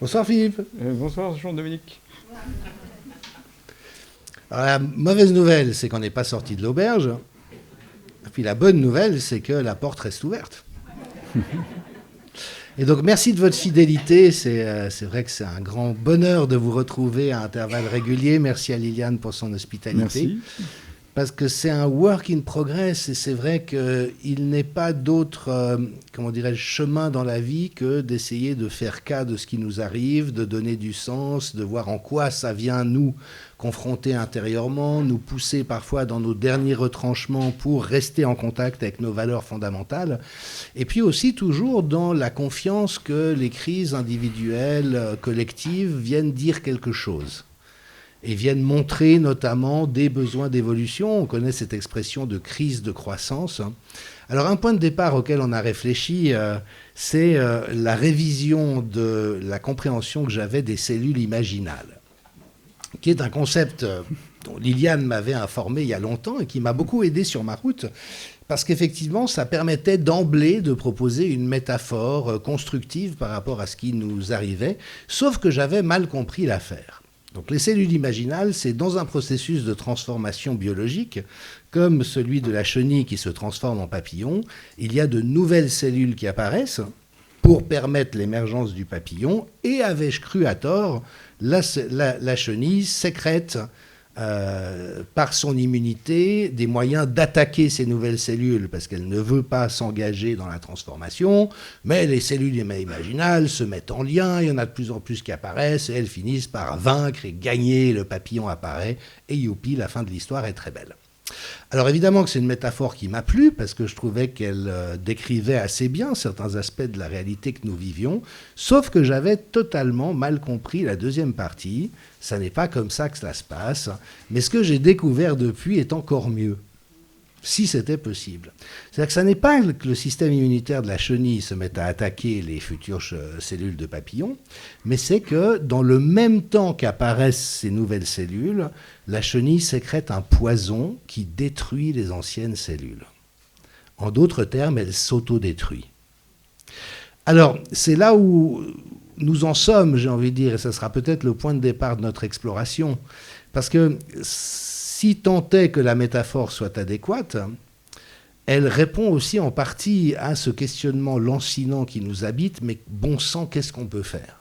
Bonsoir Philippe. Bonsoir Jean-Dominique. Alors, la mauvaise nouvelle, c'est qu'on n'est pas sorti de l'auberge. Et puis la bonne nouvelle, c'est que la porte reste ouverte. Et donc merci de votre fidélité. C'est vrai que c'est un grand bonheur de vous retrouver à intervalles réguliers. Merci à Liliane pour son hospitalité. Merci. Parce que c'est un work in progress et c'est vrai qu'il n'est pas d'autre, comment dirais-je, chemin dans la vie que d'essayer de faire cas de ce qui nous arrive, de donner du sens, de voir en quoi ça vient nous confronter intérieurement, nous pousser parfois dans nos derniers retranchements pour rester en contact avec nos valeurs fondamentales. Et puis aussi toujours dans la confiance que les crises individuelles, collectives viennent dire quelque chose. Et viennent montrer notamment des besoins d'évolution. On connaît cette expression de crise de croissance. Alors un point de départ auquel on a réfléchi, c'est la révision de la compréhension que j'avais des cellules imaginales, qui est un concept dont Liliane m'avait informé il y a longtemps et qui m'a beaucoup aidé sur ma route, parce qu'effectivement, ça permettait d'emblée de proposer une métaphore constructive par rapport à ce qui nous arrivait, sauf que j'avais mal compris l'affaire. Donc les cellules imaginales, c'est dans un processus de transformation biologique, comme celui de la chenille qui se transforme en papillon, il y a de nouvelles cellules qui apparaissent pour permettre l'émergence du papillon, et avais-je cru à tort, la chenille sécrète par son immunité des moyens d'attaquer ces nouvelles cellules parce qu'elle ne veut pas s'engager dans la transformation, mais les cellules imaginales se mettent en lien, il y en a de plus en plus qui apparaissent et elles finissent par vaincre et gagner, le papillon apparaît et youpi, la fin de l'histoire est très belle. Alors évidemment que c'est une métaphore qui m'a plu parce que je trouvais qu'elle décrivait assez bien certains aspects de la réalité que nous vivions, sauf que j'avais totalement mal compris la deuxième partie. Ça n'est pas comme ça que cela se passe, mais ce que j'ai découvert depuis est encore mieux, si c'était possible. C'est-à-dire que ça n'est pas que le système immunitaire de la chenille se mette à attaquer les futures cellules de papillon, mais c'est que dans le même temps qu'apparaissent ces nouvelles cellules, la chenille sécrète un poison qui détruit les anciennes cellules. En d'autres termes, elle s'autodétruit. Alors, c'est là où nous en sommes, j'ai envie de dire, et ça sera peut-être le point de départ de notre exploration, parce que si tant est que la métaphore soit adéquate, elle répond aussi en partie à ce questionnement lancinant qui nous habite, mais bon sang, qu'est-ce qu'on peut faire ?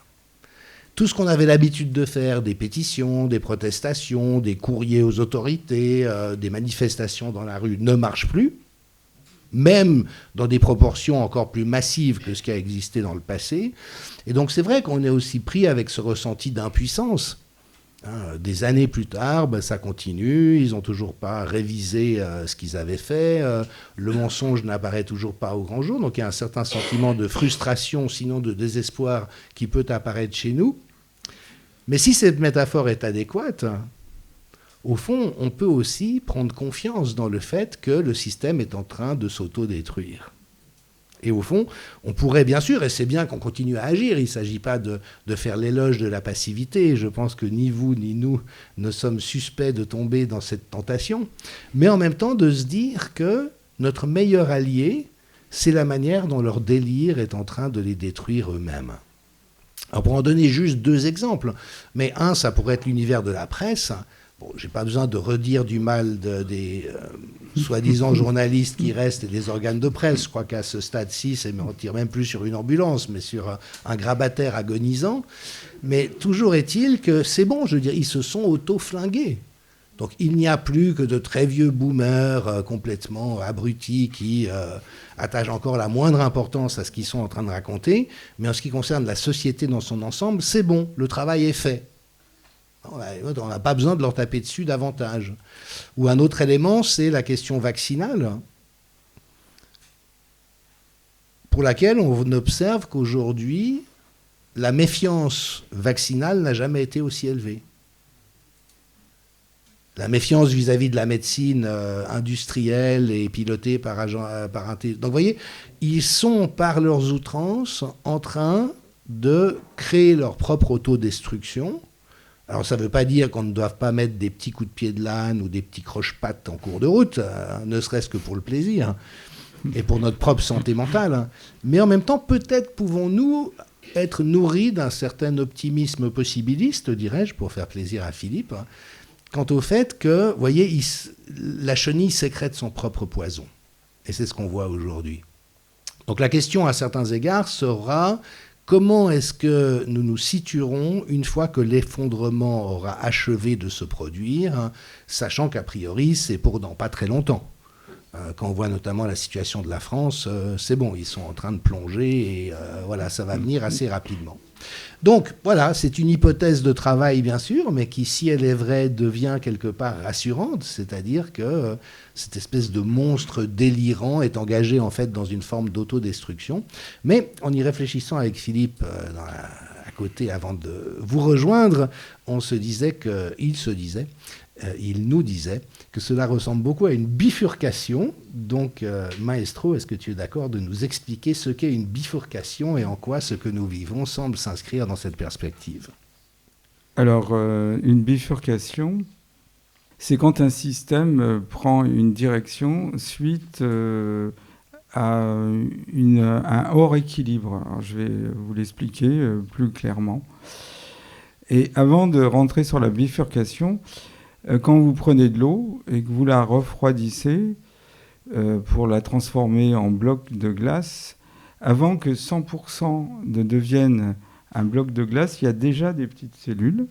Tout ce qu'on avait l'habitude de faire, des pétitions, des protestations, des courriers aux autorités, des manifestations dans la rue, ne marche plus, même dans des proportions encore plus massives que ce qui a existé dans le passé. Et donc c'est vrai qu'on est aussi pris avec ce ressenti d'impuissance. Des années plus tard, ça continue, ils n'ont toujours pas révisé ce qu'ils avaient fait, le mensonge n'apparaît toujours pas au grand jour, donc il y a un certain sentiment de frustration, sinon de désespoir, qui peut apparaître chez nous. Mais si cette métaphore est adéquate, au fond, on peut aussi prendre confiance dans le fait que le système est en train de s'autodétruire. Et au fond, on pourrait bien sûr, et c'est bien qu'on continue à agir, il ne s'agit pas de faire l'éloge de la passivité, je pense que ni vous ni nous ne sommes suspects de tomber dans cette tentation, mais en même temps de se dire que notre meilleur allié, c'est la manière dont leur délire est en train de les détruire eux-mêmes. Alors pour en donner juste deux exemples, mais un, ça pourrait être l'univers de la presse. Bon, je n'ai pas besoin de redire du mal des soi-disant journalistes qui restent et des organes de presse. Je crois qu'à ce stade-ci, on ne tire même plus sur une ambulance, mais sur un grabataire agonisant. Mais toujours est-il que c'est bon, je veux dire, ils se sont auto-flingués. Donc il n'y a plus que de très vieux boomers complètement abrutis qui attachent encore la moindre importance à ce qu'ils sont en train de raconter. Mais en ce qui concerne la société dans son ensemble, c'est bon, le travail est fait. On n'a pas besoin de leur taper dessus davantage. Ou un autre élément, c'est la question vaccinale, pour laquelle on observe qu'aujourd'hui, la méfiance vaccinale n'a jamais été aussi élevée. La méfiance vis-à-vis de la médecine industrielle et pilotée par intelligence. Donc vous voyez, ils sont par leurs outrances en train de créer leur propre autodestruction. Alors ça ne veut pas dire qu'on ne doit pas mettre des petits coups de pied de l'âne ou des petits croche-pattes en cours de route, ne serait-ce que pour le plaisir. et pour notre propre santé mentale. Hein. Mais en même temps, peut-être pouvons-nous être nourris d'un certain optimisme possibiliste, dirais-je, pour faire plaisir à Philippe, hein, quant au fait que, vous voyez, la chenille sécrète son propre poison. Et c'est ce qu'on voit aujourd'hui. Donc la question, à certains égards, sera comment est-ce que nous nous situerons une fois que l'effondrement aura achevé de se produire, hein, sachant qu'a priori, c'est pour dans pas très longtemps. Quand on voit notamment la situation de la France, c'est bon, ils sont en train de plonger et voilà, ça va venir assez rapidement. Donc voilà, c'est une hypothèse de travail bien sûr, mais qui, si elle est vraie, devient quelque part rassurante, c'est-à-dire que cette espèce de monstre délirant est engagé en fait dans une forme d'autodestruction. Mais en y réfléchissant avec Philippe à côté avant de vous rejoindre, il nous disait que cela ressemble beaucoup à une bifurcation. Donc, Maestro, est-ce que tu es d'accord de nous expliquer ce qu'est une bifurcation et en quoi ce que nous vivons semble s'inscrire dans cette perspective? Alors, une bifurcation, c'est quand un système prend une direction suite à un hors équilibre. Alors, je vais vous l'expliquer plus clairement. Et avant de rentrer sur la bifurcation, quand vous prenez de l'eau et que vous la refroidissez pour la transformer en bloc de glace, avant que 100% ne devienne un bloc de glace, il y a déjà des petites cellules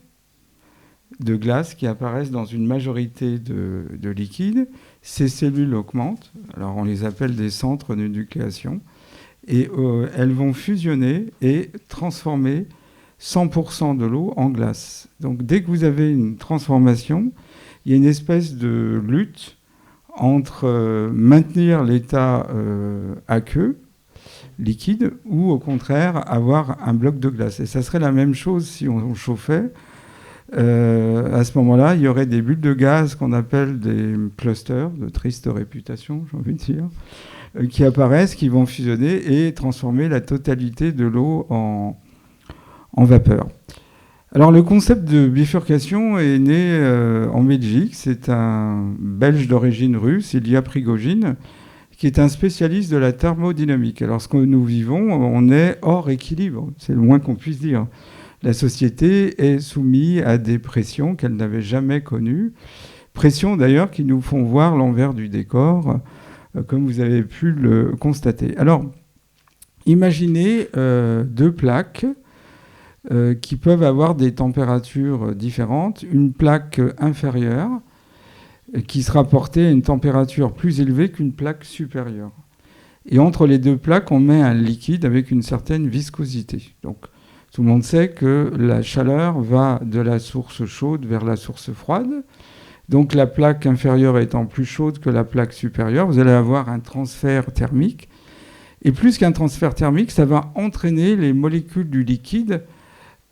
de glace qui apparaissent dans une majorité de liquide. Ces cellules augmentent, alors on les appelle des centres de nucléation, et elles vont fusionner et transformer 100% de l'eau en glace. Donc dès que vous avez une transformation, il y a une espèce de lutte entre maintenir l'état aqueux, liquide, ou au contraire avoir un bloc de glace. Et ça serait la même chose si on chauffait. À ce moment-là, il y aurait des bulles de gaz qu'on appelle des clusters, de triste réputation, j'ai envie de dire, qui apparaissent, qui vont fusionner et transformer la totalité de l'eau en vapeur. Alors le concept de bifurcation est né en Belgique. C'est un Belge d'origine russe, Ilya Prigogine, qui est un spécialiste de la thermodynamique. Alors ce que nous vivons, on est hors équilibre, c'est le moins qu'on puisse dire. La société est soumise à des pressions qu'elle n'avait jamais connues. Pressions d'ailleurs qui nous font voir l'envers du décor, comme vous avez pu le constater. Alors imaginez deux plaques qui peuvent avoir des températures différentes. Une plaque inférieure qui sera portée à une température plus élevée qu'une plaque supérieure. Et entre les deux plaques, on met un liquide avec une certaine viscosité. Donc, tout le monde sait que la chaleur va de la source chaude vers la source froide. Donc, la plaque inférieure étant plus chaude que la plaque supérieure, vous allez avoir un transfert thermique. Et plus qu'un transfert thermique, ça va entraîner les molécules du liquide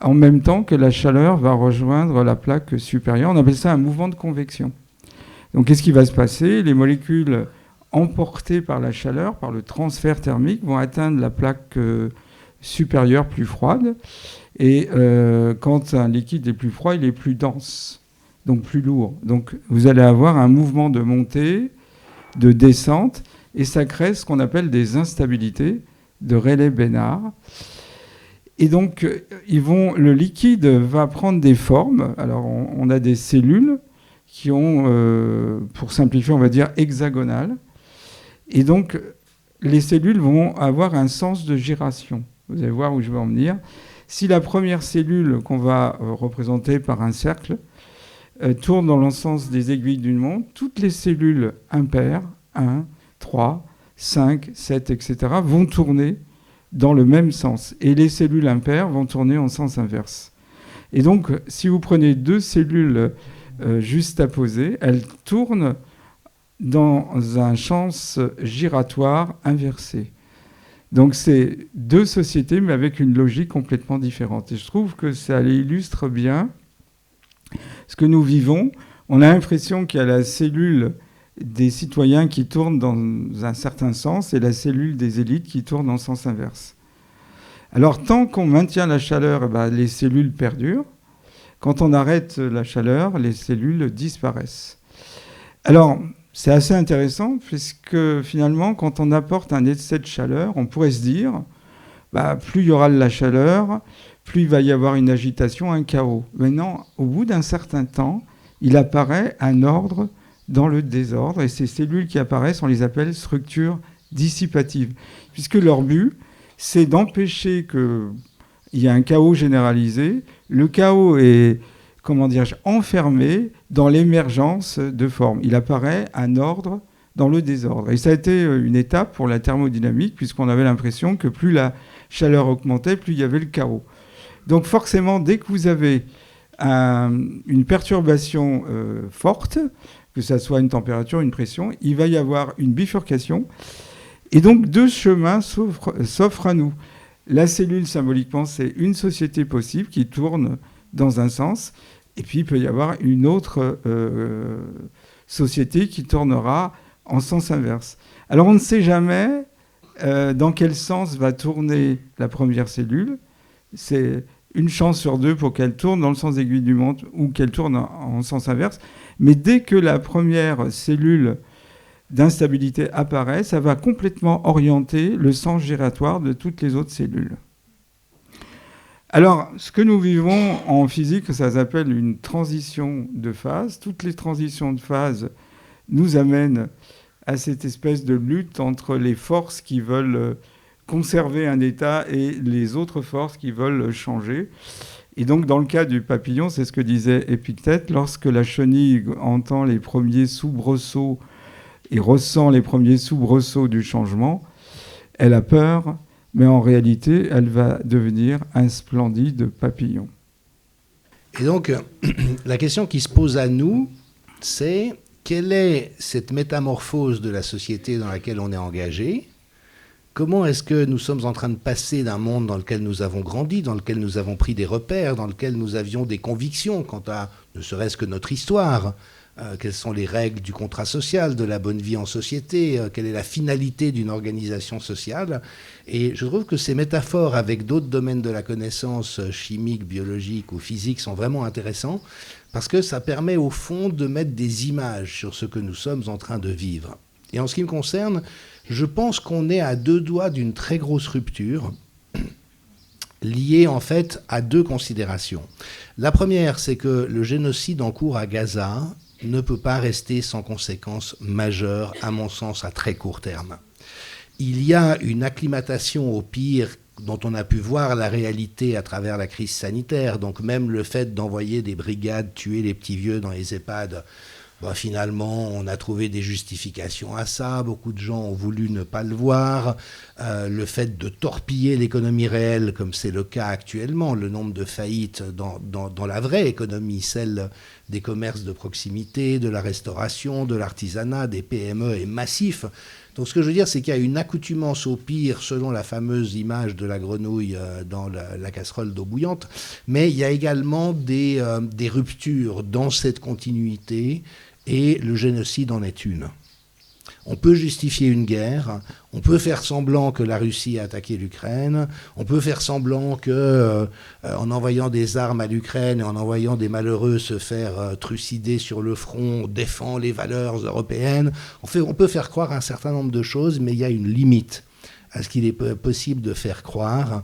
en même temps que la chaleur va rejoindre la plaque supérieure. On appelle ça un mouvement de convection. Donc, qu'est-ce qui va se passer? Les molécules emportées par la chaleur, par le transfert thermique, vont atteindre la plaque supérieure plus froide. Et quand un liquide est plus froid, il est plus dense, donc plus lourd. Donc, vous allez avoir un mouvement de montée, de descente, et ça crée ce qu'on appelle des instabilités de Rayleigh-Bénard. Et donc, le liquide va prendre des formes. Alors, on a des cellules qui ont, pour simplifier, on va dire hexagonales. Et donc, les cellules vont avoir un sens de gyration. Vous allez voir où je veux en venir. Si la première cellule qu'on va représenter par un cercle tourne dans le sens des aiguilles d'une montre, toutes les cellules impaires, 1, 3, 5, 7, etc., vont tourner dans le même sens. Et les cellules impaires vont tourner en sens inverse. Et donc, si vous prenez deux cellules juxtaposées, elles tournent dans un sens giratoire inversé. Donc, c'est deux sociétés, mais avec une logique complètement différente. Et je trouve que ça illustre bien ce que nous vivons. On a l'impression qu'il y a la cellule des citoyens qui tournent dans un certain sens et la cellule des élites qui tourne en sens inverse. Alors, tant qu'on maintient la chaleur, les cellules perdurent. Quand on arrête la chaleur, les cellules disparaissent. Alors, c'est assez intéressant, puisque finalement, quand on apporte un excès de chaleur, on pourrait se dire, plus il y aura de la chaleur, plus il va y avoir une agitation, un chaos. Mais non, au bout d'un certain temps, il apparaît un ordre dans le désordre, et ces cellules qui apparaissent, on les appelle structures dissipatives, puisque leur but, c'est d'empêcher qu'il y ait un chaos généralisé. Le chaos est, enfermé dans l'émergence de formes. Il apparaît un ordre dans le désordre. Et ça a été une étape pour la thermodynamique, puisqu'on avait l'impression que plus la chaleur augmentait, plus il y avait le chaos. Donc forcément, dès que vous avez une perturbation forte, que ça soit une température, une pression, il va y avoir une bifurcation. Et donc deux chemins s'offrent à nous. La cellule, symboliquement, c'est une société possible qui tourne dans un sens, et puis il peut y avoir une autre société qui tournera en sens inverse. Alors on ne sait jamais dans quel sens va tourner la première cellule. C'est une chance sur deux pour qu'elle tourne dans le sens aiguille du montre ou qu'elle tourne en sens inverse. Mais dès que la première cellule d'instabilité apparaît, ça va complètement orienter le sens giratoire de toutes les autres cellules. Alors, ce que nous vivons en physique, ça s'appelle une transition de phase. Toutes les transitions de phase nous amènent à cette espèce de lutte entre les forces qui veulent conserver un état et les autres forces qui veulent changer. Et donc, dans le cas du papillon, c'est ce que disait Épictète, lorsque la chenille entend les premiers soubresauts et ressent les premiers soubresauts du changement, elle a peur, mais en réalité, elle va devenir un splendide papillon. Et donc, la question qui se pose à nous, c'est quelle est cette métamorphose de la société dans laquelle on est engagé ? Comment est-ce que nous sommes en train de passer d'un monde dans lequel nous avons grandi, dans lequel nous avons pris des repères, dans lequel nous avions des convictions quant à ne serait-ce que notre histoire, quelles sont les règles du contrat social, de la bonne vie en société, quelle est la finalité d'une organisation sociale. Et je trouve que ces métaphores avec d'autres domaines de la connaissance, chimique, biologique ou physique, sont vraiment intéressants parce que ça permet au fond de mettre des images sur ce que nous sommes en train de vivre. Et en ce qui me concerne, je pense qu'on est à deux doigts d'une très grosse rupture liée en fait à deux considérations. La première, c'est que le génocide en cours à Gaza ne peut pas rester sans conséquences majeures, à mon sens, à très court terme. Il y a une acclimatation au pire dont on a pu voir la réalité à travers la crise sanitaire. Donc même le fait d'envoyer des brigades tuer les petits vieux dans les EHPAD, finalement, on a trouvé des justifications à ça. Beaucoup de gens ont voulu ne pas le voir. Le fait de torpiller l'économie réelle, comme c'est le cas actuellement, le nombre de faillites dans la vraie économie, celle des commerces de proximité, de la restauration, de l'artisanat, des PME est massif. Donc ce que je veux dire, c'est qu'il y a une accoutumance au pire, selon la fameuse image de la grenouille dans la casserole d'eau bouillante, mais il y a également des ruptures dans cette continuité, et le génocide en est une. On peut justifier une guerre, on peut faire semblant que la Russie a attaqué l'Ukraine, on peut faire semblant que, en envoyant des armes à l'Ukraine et en envoyant des malheureux se faire trucider sur le front, on défend les valeurs européennes. On peut faire croire un certain nombre de choses, mais il y a une limite à ce qu'il est possible de faire croire.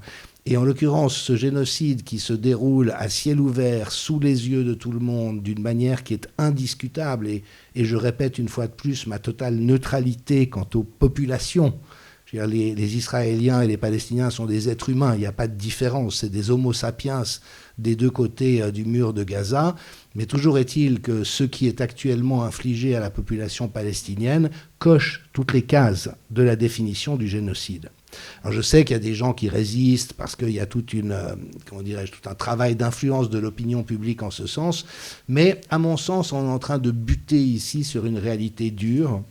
Et en l'occurrence, ce génocide qui se déroule à ciel ouvert, sous les yeux de tout le monde, d'une manière qui est indiscutable, et je répète une fois de plus ma totale neutralité quant aux populations. Je veux dire, les Israéliens et les Palestiniens sont des êtres humains, il n'y a pas de différence, c'est des homo sapiens des deux côtés du mur de Gaza, mais toujours est-il que ce qui est actuellement infligé à la population palestinienne coche toutes les cases de la définition du génocide. Alors je sais qu'il y a des gens qui résistent parce qu'il y a tout un travail d'influence de l'opinion publique en ce sens, mais à mon sens, on est en train de buter ici sur une réalité dure.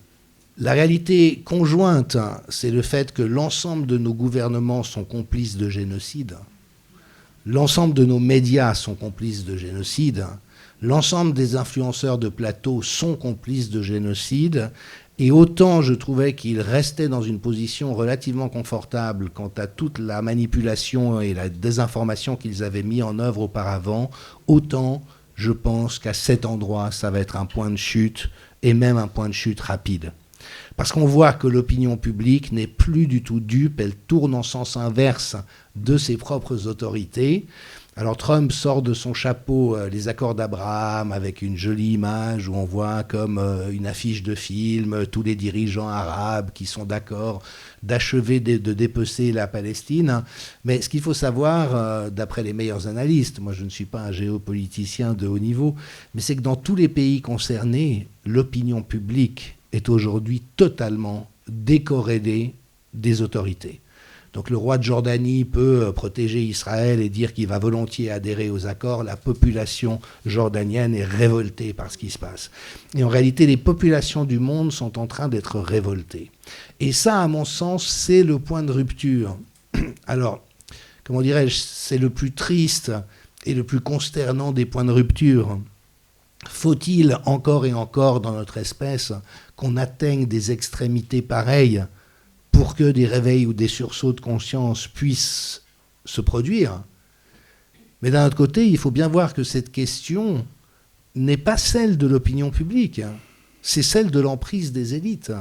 La réalité conjointe, c'est le fait que l'ensemble de nos gouvernements sont complices de génocide, l'ensemble de nos médias sont complices de génocide, l'ensemble des influenceurs de plateau sont complices de génocide. Et autant je trouvais qu'ils restaient dans une position relativement confortable quant à toute la manipulation et la désinformation qu'ils avaient mis en œuvre auparavant, autant je pense qu'à cet endroit, ça va être un point de chute et même un point de chute rapide. Parce qu'on voit que l'opinion publique n'est plus du tout dupe, elle tourne en sens inverse de ses propres autorités. Alors Trump sort de son chapeau les accords d'Abraham avec une jolie image où on voit comme une affiche de film tous les dirigeants arabes qui sont d'accord d'achever de dépecer la Palestine. Mais ce qu'il faut savoir, d'après les meilleurs analystes, moi je ne suis pas un géopoliticien de haut niveau, mais c'est que dans tous les pays concernés, l'opinion publique est aujourd'hui totalement décorrélée des autorités. Donc le roi de Jordanie peut protéger Israël et dire qu'il va volontiers adhérer aux accords. La population jordanienne est révoltée par ce qui se passe. Et en réalité, les populations du monde sont en train d'être révoltées. Et ça, à mon sens, c'est le point de rupture. Alors, comment dirais-je, c'est le plus triste et le plus consternant des points de rupture. Faut-il encore et encore dans notre espèce qu'on atteigne des extrémités pareilles pour que des réveils ou des sursauts de conscience puissent se produire? Mais d'un autre côté, il faut bien voir que cette question n'est pas celle de l'opinion publique, c'est celle de l'emprise des élites.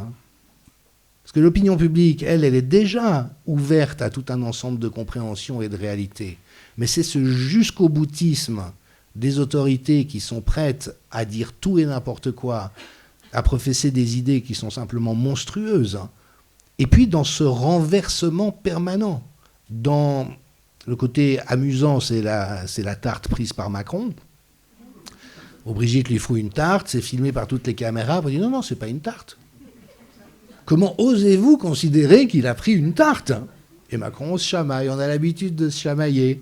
Parce que l'opinion publique, elle est déjà ouverte à tout un ensemble de compréhensions et de réalités. Mais c'est ce jusqu'au boutisme des autorités qui sont prêtes à dire tout et n'importe quoi, à professer des idées qui sont simplement monstrueuses. Et puis dans ce renversement permanent, dans le côté amusant, c'est la tarte prise par Macron. Brigitte lui fout une tarte, c'est filmé par toutes les caméras, vous dites non, c'est pas une tarte. Comment osez-vous considérer qu'il a pris une tarte? Et Macron se chamaille, on a l'habitude de se chamailler.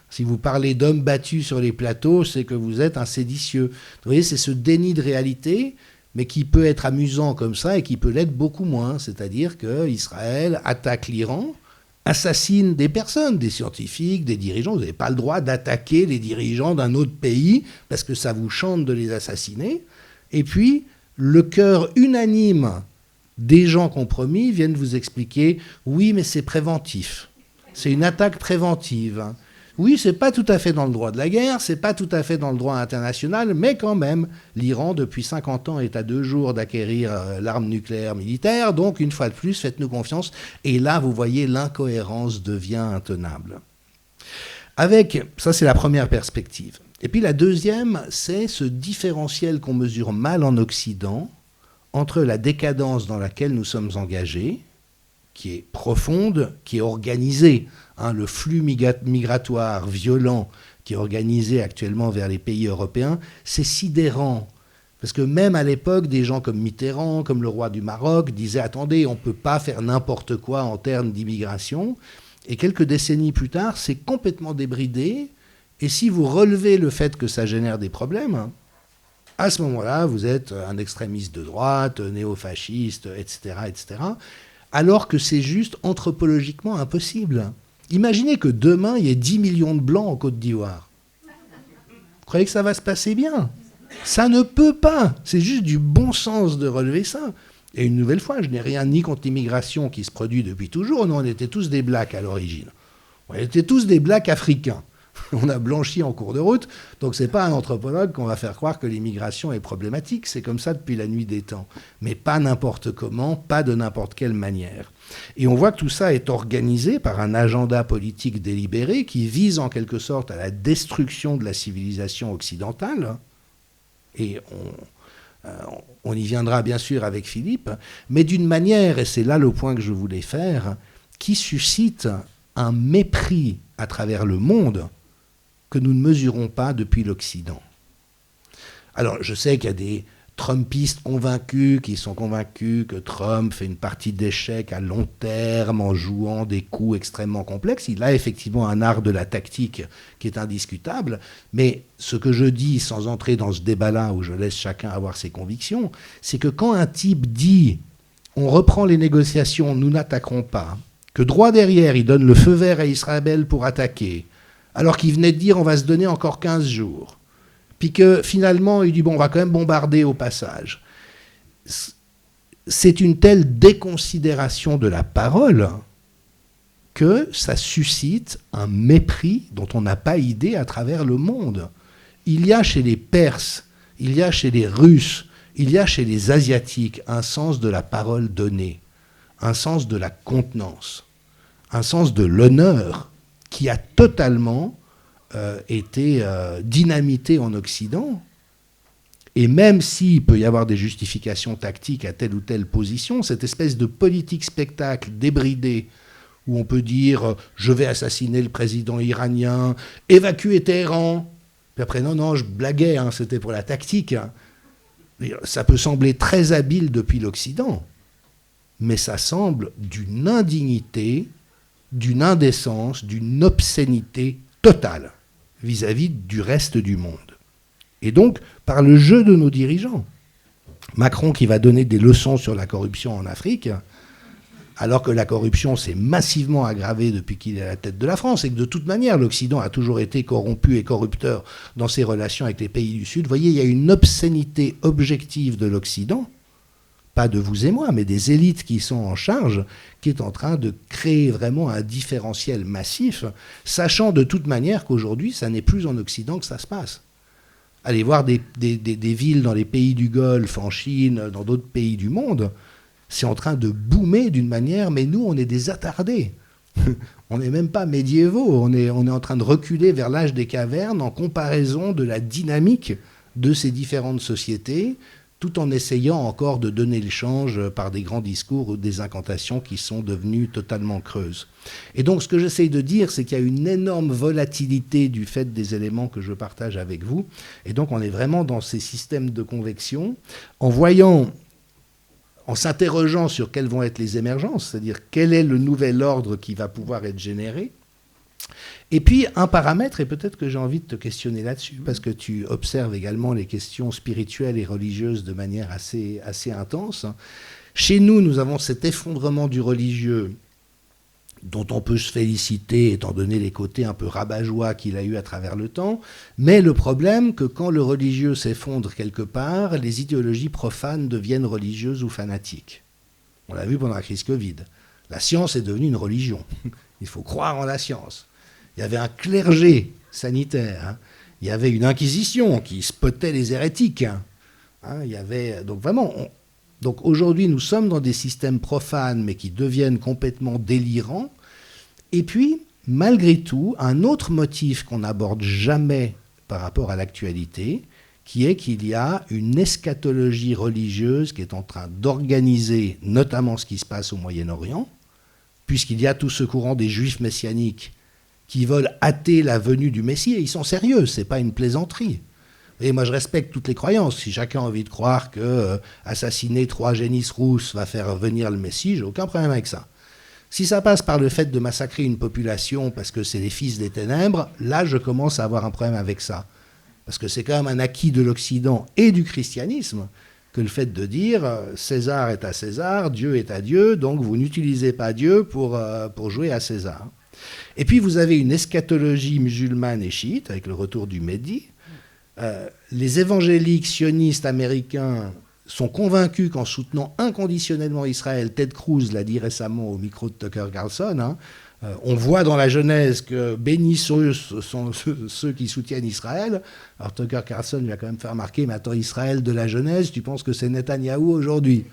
Si vous parlez d'hommes battus sur les plateaux, c'est que vous êtes un séditieux. Vous voyez, c'est ce déni de réalité, mais qui peut être amusant comme ça et qui peut l'être beaucoup moins. C'est-à-dire qu'Israël attaque l'Iran, assassine des personnes, des scientifiques, des dirigeants. Vous n'avez pas le droit d'attaquer les dirigeants d'un autre pays parce que ça vous chante de les assassiner. Et puis, le cœur unanime des gens compromis viennent vous expliquer « oui, mais c'est préventif. C'est une attaque préventive. » Oui, c'est pas tout à fait dans le droit de la guerre, c'est pas tout à fait dans le droit international, mais quand même, l'Iran, depuis 50 ans, est à 2 jours d'acquérir l'arme nucléaire militaire, donc une fois de plus, faites-nous confiance. Et là, vous voyez, l'incohérence devient intenable. Ça c'est la première perspective. Et puis la deuxième, c'est ce différentiel qu'on mesure mal en Occident entre la décadence dans laquelle nous sommes engagés, qui est profonde, qui est organisée. Le flux migratoire violent qui est organisé actuellement vers les pays européens, c'est sidérant. Parce que même à l'époque, des gens comme Mitterrand, comme le roi du Maroc, disaient « Attendez, on ne peut pas faire n'importe quoi en termes d'immigration ». Et quelques décennies plus tard, c'est complètement débridé. Et si vous relevez le fait que ça génère des problèmes, à ce moment-là, vous êtes un extrémiste de droite, néofasciste, etc., etc., alors que c'est juste anthropologiquement impossible. Imaginez que demain, il y ait 10 millions de Blancs en Côte d'Ivoire. Vous croyez que ça va se passer bien? Ça ne peut pas. C'est juste du bon sens de relever ça. Et une nouvelle fois, je n'ai rien ni contre l'immigration qui se produit depuis toujours. Nous, on était tous des Blacks à l'origine. On était tous des Blacks africains. On a blanchi en cours de route. Donc, ce n'est pas un anthropologue qu'on va faire croire que l'immigration est problématique. C'est comme ça depuis la nuit des temps. Mais pas n'importe comment, pas de n'importe quelle manière. Et on voit que tout ça est organisé par un agenda politique délibéré qui vise en quelque sorte à la destruction de la civilisation occidentale. Et on y viendra bien sûr avec Philippe, mais d'une manière, et c'est là le point que je voulais faire, qui suscite un mépris à travers le monde que nous ne mesurons pas depuis l'Occident. Alors, je sais qu'il y a des Trumpistes convaincus qui sont convaincus que Trump fait une partie d'échecs à long terme en jouant des coups extrêmement complexes. Il a effectivement un art de la tactique qui est indiscutable, mais ce que je dis, sans entrer dans ce débat-là où je laisse chacun avoir ses convictions, c'est que quand un type dit « on reprend les négociations, nous n'attaquerons pas », que droit derrière, il donne le feu vert à Israël pour attaquer, alors qu'il venait de dire « on va se donner encore 15 jours », puis que finalement, il dit, bon, on va quand même bombarder au passage. C'est une telle déconsidération de la parole que ça suscite un mépris dont on n'a pas idée à travers le monde. Il y a chez les Perses, il y a chez les Russes, il y a chez les Asiatiques un sens de la parole donnée, un sens de la contenance, un sens de l'honneur qui a totalement été dynamité en Occident. Et même s'il peut y avoir des justifications tactiques à telle ou telle position, cette espèce de politique spectacle débridée, où on peut dire « je vais assassiner le président iranien, évacuer Téhéran », puis après « non, je blaguais, hein, c'était pour la tactique hein. ». Ça peut sembler très habile depuis l'Occident, mais ça semble d'une indignité, d'une indécence, d'une obscénité totale vis-à-vis du reste du monde. Et donc, par le jeu de nos dirigeants, Macron qui va donner des leçons sur la corruption en Afrique, alors que la corruption s'est massivement aggravée depuis qu'il est à la tête de la France, et que de toute manière, l'Occident a toujours été corrompu et corrupteur dans ses relations avec les pays du Sud. Vous voyez, il y a une obscénité objective de l'Occident, pas de vous et moi, mais des élites qui sont en charge, qui est en train de créer vraiment un différentiel massif, sachant de toute manière qu'aujourd'hui, ça n'est plus en Occident que ça se passe. Allez voir des villes dans les pays du Golfe, en Chine, dans d'autres pays du monde, c'est en train de boomer d'une manière, mais nous, on est des attardés. On n'est même pas médiévaux, on est en train de reculer vers l'âge des cavernes en comparaison de la dynamique de ces différentes sociétés, tout en essayant encore de donner le change par des grands discours ou des incantations qui sont devenues totalement creuses. Et donc, ce que j'essaye de dire, c'est qu'il y a une énorme volatilité du fait des éléments que je partage avec vous. Et donc, on est vraiment dans ces systèmes de convection, en s'interrogeant sur quelles vont être les émergences, c'est-à-dire quel est le nouvel ordre qui va pouvoir être généré. Et puis, un paramètre, et peut-être que j'ai envie de te questionner là-dessus, parce que tu observes également les questions spirituelles et religieuses de manière assez intense. Chez nous, nous avons cet effondrement du religieux dont on peut se féliciter, étant donné les côtés un peu rabat-joie qu'il a eu à travers le temps. Mais le problème, que quand le religieux s'effondre quelque part, les idéologies profanes deviennent religieuses ou fanatiques. On l'a vu pendant la crise Covid. La science est devenue une religion. Il faut croire en la science. Il y avait un clergé sanitaire. Hein. Il y avait une inquisition qui spottait les hérétiques. Hein. Il y avait, donc vraiment... Donc aujourd'hui, nous sommes dans des systèmes profanes, mais qui deviennent complètement délirants. Et puis, malgré tout, un autre motif qu'on n'aborde jamais par rapport à l'actualité, qui est qu'il y a une eschatologie religieuse qui est en train d'organiser notamment ce qui se passe au Moyen-Orient, puisqu'il y a tout ce courant des juifs messianiques qui veulent hâter la venue du Messie, et ils sont sérieux, ce n'est pas une plaisanterie. Et moi, je respecte toutes les croyances. Si chacun a envie de croire que assassiner 3 génisses rousses va faire venir le Messie, j'ai aucun problème avec ça. Si ça passe par le fait de massacrer une population parce que c'est les fils des ténèbres, là, je commence à avoir un problème avec ça. Parce que c'est quand même un acquis de l'Occident et du christianisme que le fait de dire César est à César, Dieu est à Dieu, donc vous n'utilisez pas Dieu pour jouer à César. Et puis vous avez une eschatologie musulmane et chiite avec le retour du Mehdi. Les évangéliques sionistes américains sont convaincus qu'en soutenant inconditionnellement Israël, Ted Cruz l'a dit récemment au micro de Tucker Carlson, hein, on voit dans la Genèse que bénis sont ceux qui soutiennent Israël. Alors Tucker Carlson lui a quand même fait remarquer, mais attends, Israël de la Genèse, tu penses que c'est Netanyahou aujourd'hui ?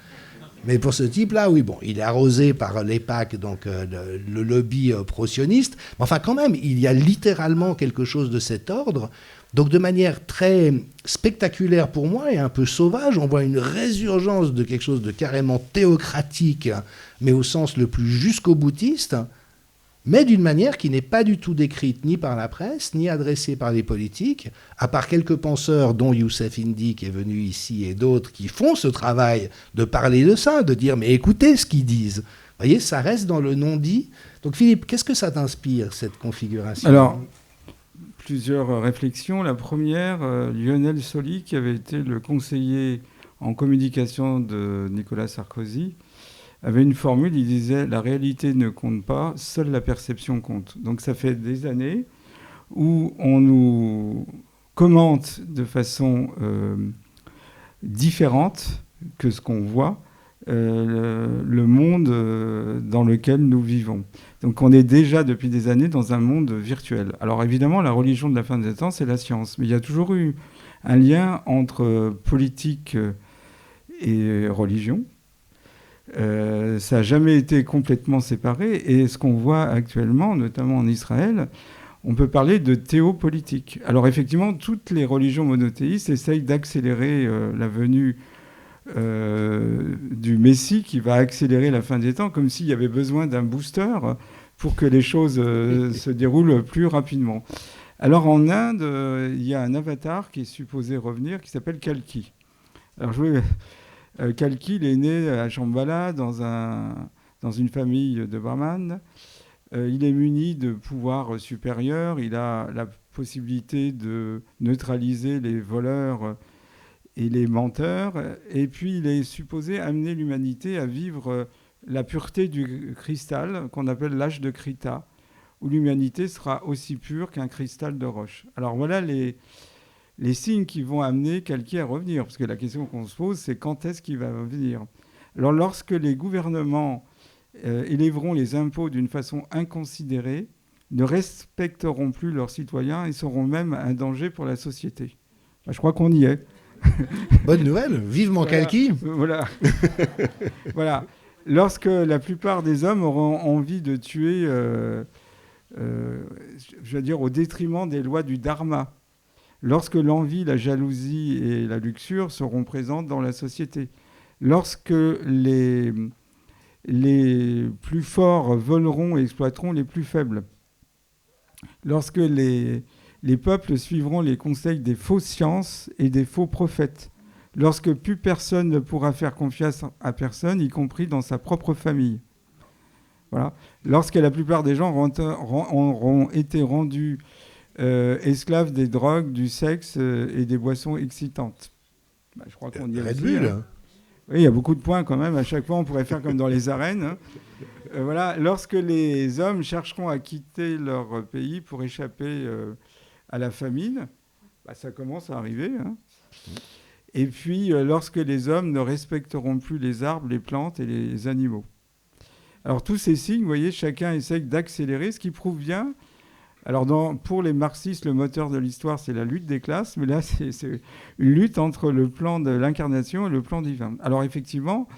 Mais pour ce type-là, oui, bon, il est arrosé par l'EPAC, donc le lobby pro-sioniste. Mais enfin, quand même, il y a littéralement quelque chose de cet ordre. Donc, de manière très spectaculaire pour moi et un peu sauvage, on voit une résurgence de quelque chose de carrément théocratique, mais au sens le plus jusqu'au boutiste, mais d'une manière qui n'est pas du tout décrite ni par la presse, ni adressée par les politiques, à part quelques penseurs, dont Youssef Indy qui est venu ici et d'autres qui font ce travail de parler de ça, de dire « mais écoutez ce qu'ils disent ». Vous voyez, ça reste dans le non-dit. Donc Philippe, qu'est-ce que ça t'inspire, cette configuration ? Alors, plusieurs réflexions. La première, Lionel Soli, qui avait été le conseiller en communication de Nicolas Sarkozy, avait une formule, il disait « la réalité ne compte pas, seule la perception compte ». Donc ça fait des années où on nous commente de façon différente que ce qu'on voit le monde dans lequel nous vivons. Donc on est déjà depuis des années dans un monde virtuel. Alors évidemment, la religion de la fin des temps, c'est la science. Mais il y a toujours eu un lien entre politique et religion. Ça n'a jamais été complètement séparé. Et ce qu'on voit actuellement, notamment en Israël, on peut parler de théopolitique. Alors effectivement, toutes les religions monothéistes essayent d'accélérer la venue du Messie qui va accélérer la fin des temps, comme s'il y avait besoin d'un booster pour que les choses se déroulent plus rapidement. Alors en Inde, il y a un avatar qui est supposé revenir, qui s'appelle Kalki. Alors Kalki, il est né à Shambhala dans une famille de brahmanes. Il est muni de pouvoirs supérieurs. Il a la possibilité de neutraliser les voleurs et les menteurs. Et puis, il est supposé amener l'humanité à vivre la pureté du cristal, qu'on appelle l'âge de Krita, où l'humanité sera aussi pure qu'un cristal de roche. Alors voilà les signes qui vont amener Kalki à revenir. Parce que la question qu'on se pose, c'est quand est-ce qu'il va revenir ? Alors lorsque les gouvernements élèveront les impôts d'une façon inconsidérée, ne respecteront plus leurs citoyens et seront même un danger pour la société. Je crois qu'on y est. Bonne nouvelle, vivement Kalki. Voilà. Voilà. Lorsque la plupart des hommes auront envie de tuer, je veux dire, au détriment des lois du dharma, lorsque l'envie, la jalousie et la luxure seront présentes dans la société, lorsque les plus forts voleront et exploiteront les plus faibles, lorsque les peuples suivront les conseils des fausses sciences et des faux prophètes, lorsque plus personne ne pourra faire confiance à personne, y compris dans sa propre famille. Voilà. Lorsque la plupart des gens auront été rendus esclaves des drogues, du sexe et des boissons excitantes. Je crois qu'on y est Red aussi, Bull. hein. Oui, il y a beaucoup de points quand même. À chaque fois, on pourrait faire comme dans les arènes. Hein. Voilà. Lorsque les hommes chercheront à quitter leur pays pour échapper à la famine, ça commence à arriver. Hein. Et puis, lorsque les hommes ne respecteront plus les arbres, les plantes et les animaux. Alors, tous ces signes, vous voyez, chacun essaye d'accélérer, ce qui prouve bien. Alors, pour les marxistes, le moteur de l'histoire, c'est la lutte des classes. Mais là, c'est une lutte entre le plan de l'incarnation et le plan divin. Alors, effectivement,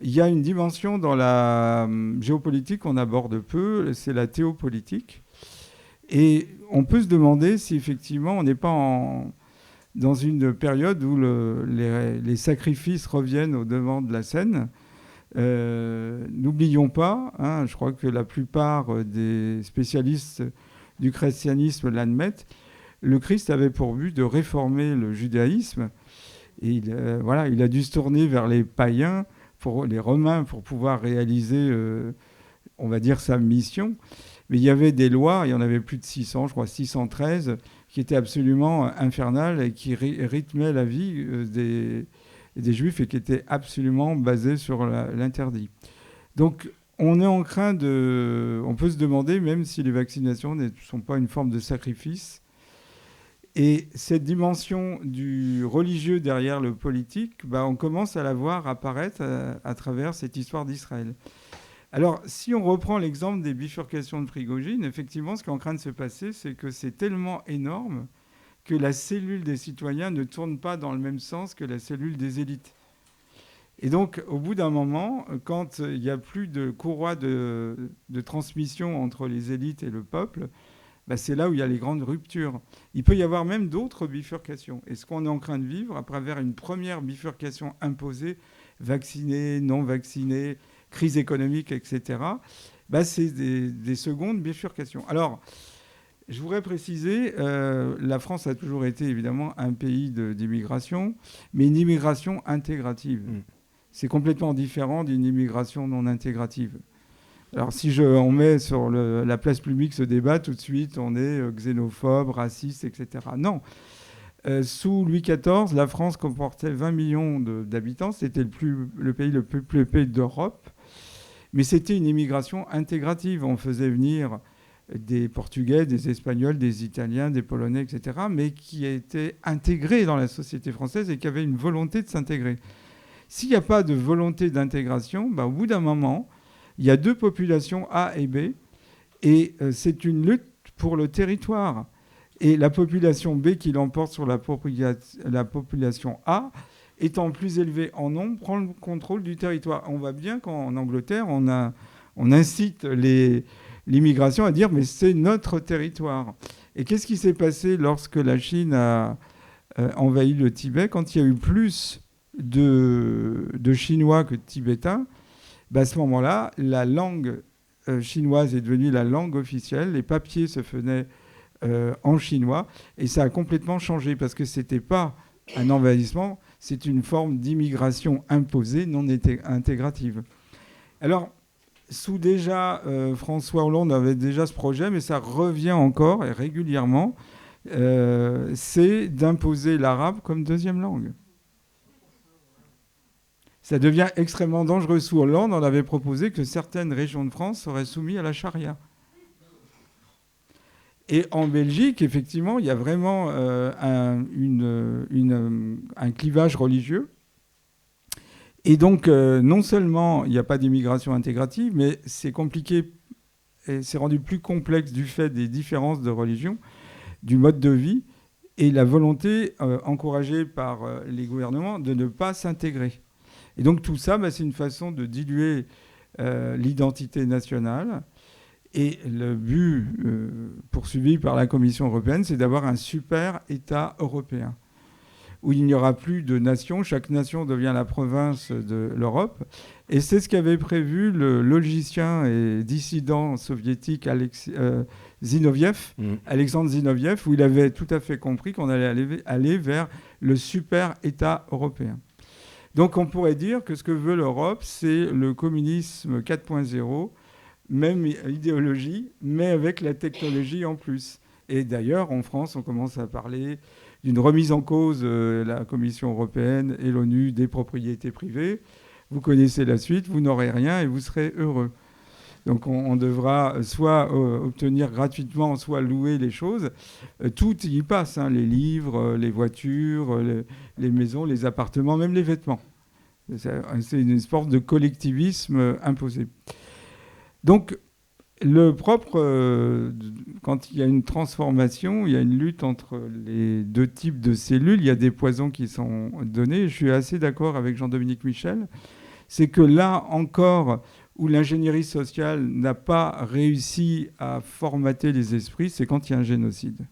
il y a une dimension dans la géopolitique qu'on aborde peu, c'est la théopolitique. Et on peut se demander si, effectivement, on n'est pas dans une période où les sacrifices reviennent au devant de la scène. N'oublions pas, hein, je crois que la plupart des spécialistes du christianisme l'admettent, le Christ avait pour but de réformer le judaïsme. Et il a dû se tourner vers les païens, les Romains, pour pouvoir réaliser, on va dire, sa mission. Mais il y avait des lois, il y en avait plus de 600, je crois 613, qui étaient absolument infernales et qui rythmaient la vie des Juifs et qui étaient absolument basées sur l'interdit. Donc, on est en train on peut se demander, même si les vaccinations ne sont pas une forme de sacrifice, et cette dimension du religieux derrière le politique, on commence à la voir apparaître à travers cette histoire d'Israël. Alors, si on reprend l'exemple des bifurcations de Prigogine, effectivement, ce qui est en train de se passer, c'est que c'est tellement énorme que la cellule des citoyens ne tourne pas dans le même sens que la cellule des élites. Et donc, au bout d'un moment, quand il n'y a plus de courroie de transmission entre les élites et le peuple, c'est là où il y a les grandes ruptures. Il peut y avoir même d'autres bifurcations. Et ce qu'on est en train de vivre, à travers une première bifurcation imposée, vaccinés, non vaccinés, crise économique, etc., c'est des secondes bifurcations. Alors, je voudrais préciser, la France a toujours été évidemment un pays d'immigration, mais une immigration intégrative. C'est complètement différent d'une immigration non intégrative. Alors si on met sur la place publique ce débat, tout de suite on est xénophobe, raciste, etc. Non. Sous Louis XIV, la France comportait 20 millions d'habitants. C'était le pays le plus peuplé d'Europe. Mais c'était une immigration intégrative. On faisait venir des Portugais, des Espagnols, des Italiens, des Polonais, etc., mais qui étaient intégrés dans la société française et qui avaient une volonté de s'intégrer. S'il n'y a pas de volonté d'intégration, au bout d'un moment, il y a deux populations A et B, et c'est une lutte pour le territoire. Et la population B qui l'emporte sur la population A, étant plus élevé en nombre, prend le contrôle du territoire. On voit bien qu'en Angleterre, on incite l'immigration à dire « mais c'est notre territoire ». Et qu'est-ce qui s'est passé lorsque la Chine a envahi le Tibet? Quand il y a eu plus de Chinois que de Tibétains, à ce moment-là, la langue chinoise est devenue la langue officielle. Les papiers se faisaient en chinois. Et ça a complètement changé parce que ce n'était pas un envahissement, c'est une forme d'immigration imposée, non intégrative. Alors, François Hollande avait déjà ce projet, mais ça revient encore et régulièrement, c'est d'imposer l'arabe comme deuxième langue. Ça devient extrêmement dangereux. Sous Hollande, on avait proposé que certaines régions de France seraient soumises à la charia. Et en Belgique, effectivement, il y a vraiment un clivage religieux. Et donc, non seulement il n'y a pas d'immigration intégrative, mais c'est compliqué et c'est rendu plus complexe du fait des différences de religion, du mode de vie et la volonté encouragée par les gouvernements de ne pas s'intégrer. Et donc tout ça, c'est une façon de diluer l'identité nationale. Et le but poursuivi par la Commission européenne, c'est d'avoir un super État européen, où il n'y aura plus de nations. Chaque nation devient la province de l'Europe. Et c'est ce qu'avait prévu le logicien et dissident soviétique Alexandre Zinoviev, où il avait tout à fait compris qu'on allait aller vers le super État européen. Donc on pourrait dire que ce que veut l'Europe, c'est le communisme 4.0, même idéologie, mais avec la technologie en plus. Et d'ailleurs, en France, on commence à parler d'une remise en cause de la Commission européenne et l'ONU des propriétés privées. Vous connaissez la suite, vous n'aurez rien et vous serez heureux. Donc on devra soit obtenir gratuitement, soit louer les choses. Tout y passe, les livres, les voitures, les maisons, les appartements, même les vêtements. C'est une sorte de collectivisme imposé. Donc, quand il y a une transformation, il y a une lutte entre les deux types de cellules, il y a des poisons qui sont donnés. Je suis assez d'accord avec Jean-Dominique Michel. C'est que là encore, où l'ingénierie sociale n'a pas réussi à formater les esprits, c'est quand il y a un génocide.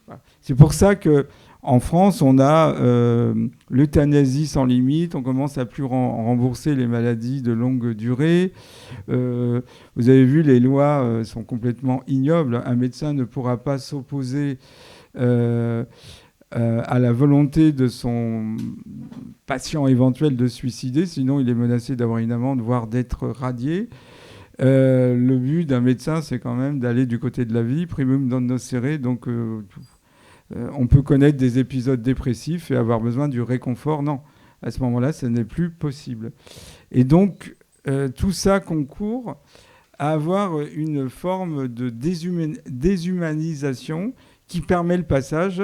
Voilà. C'est pour ça qu'en France, on a l'euthanasie sans limite, on commence à plus rembourser les maladies de longue durée. Vous avez vu, les lois sont complètement ignobles. Un médecin ne pourra pas s'opposer à la volonté de son patient éventuel de se suicider, sinon il est menacé d'avoir une amende, voire d'être radié. Le but d'un médecin, c'est quand même d'aller du côté de la vie, primum non nocere, donc on peut connaître des épisodes dépressifs et avoir besoin du réconfort. Non, à ce moment-là, ce n'est plus possible. Et donc, tout ça concourt à avoir une forme de déshumanisation qui permet le passage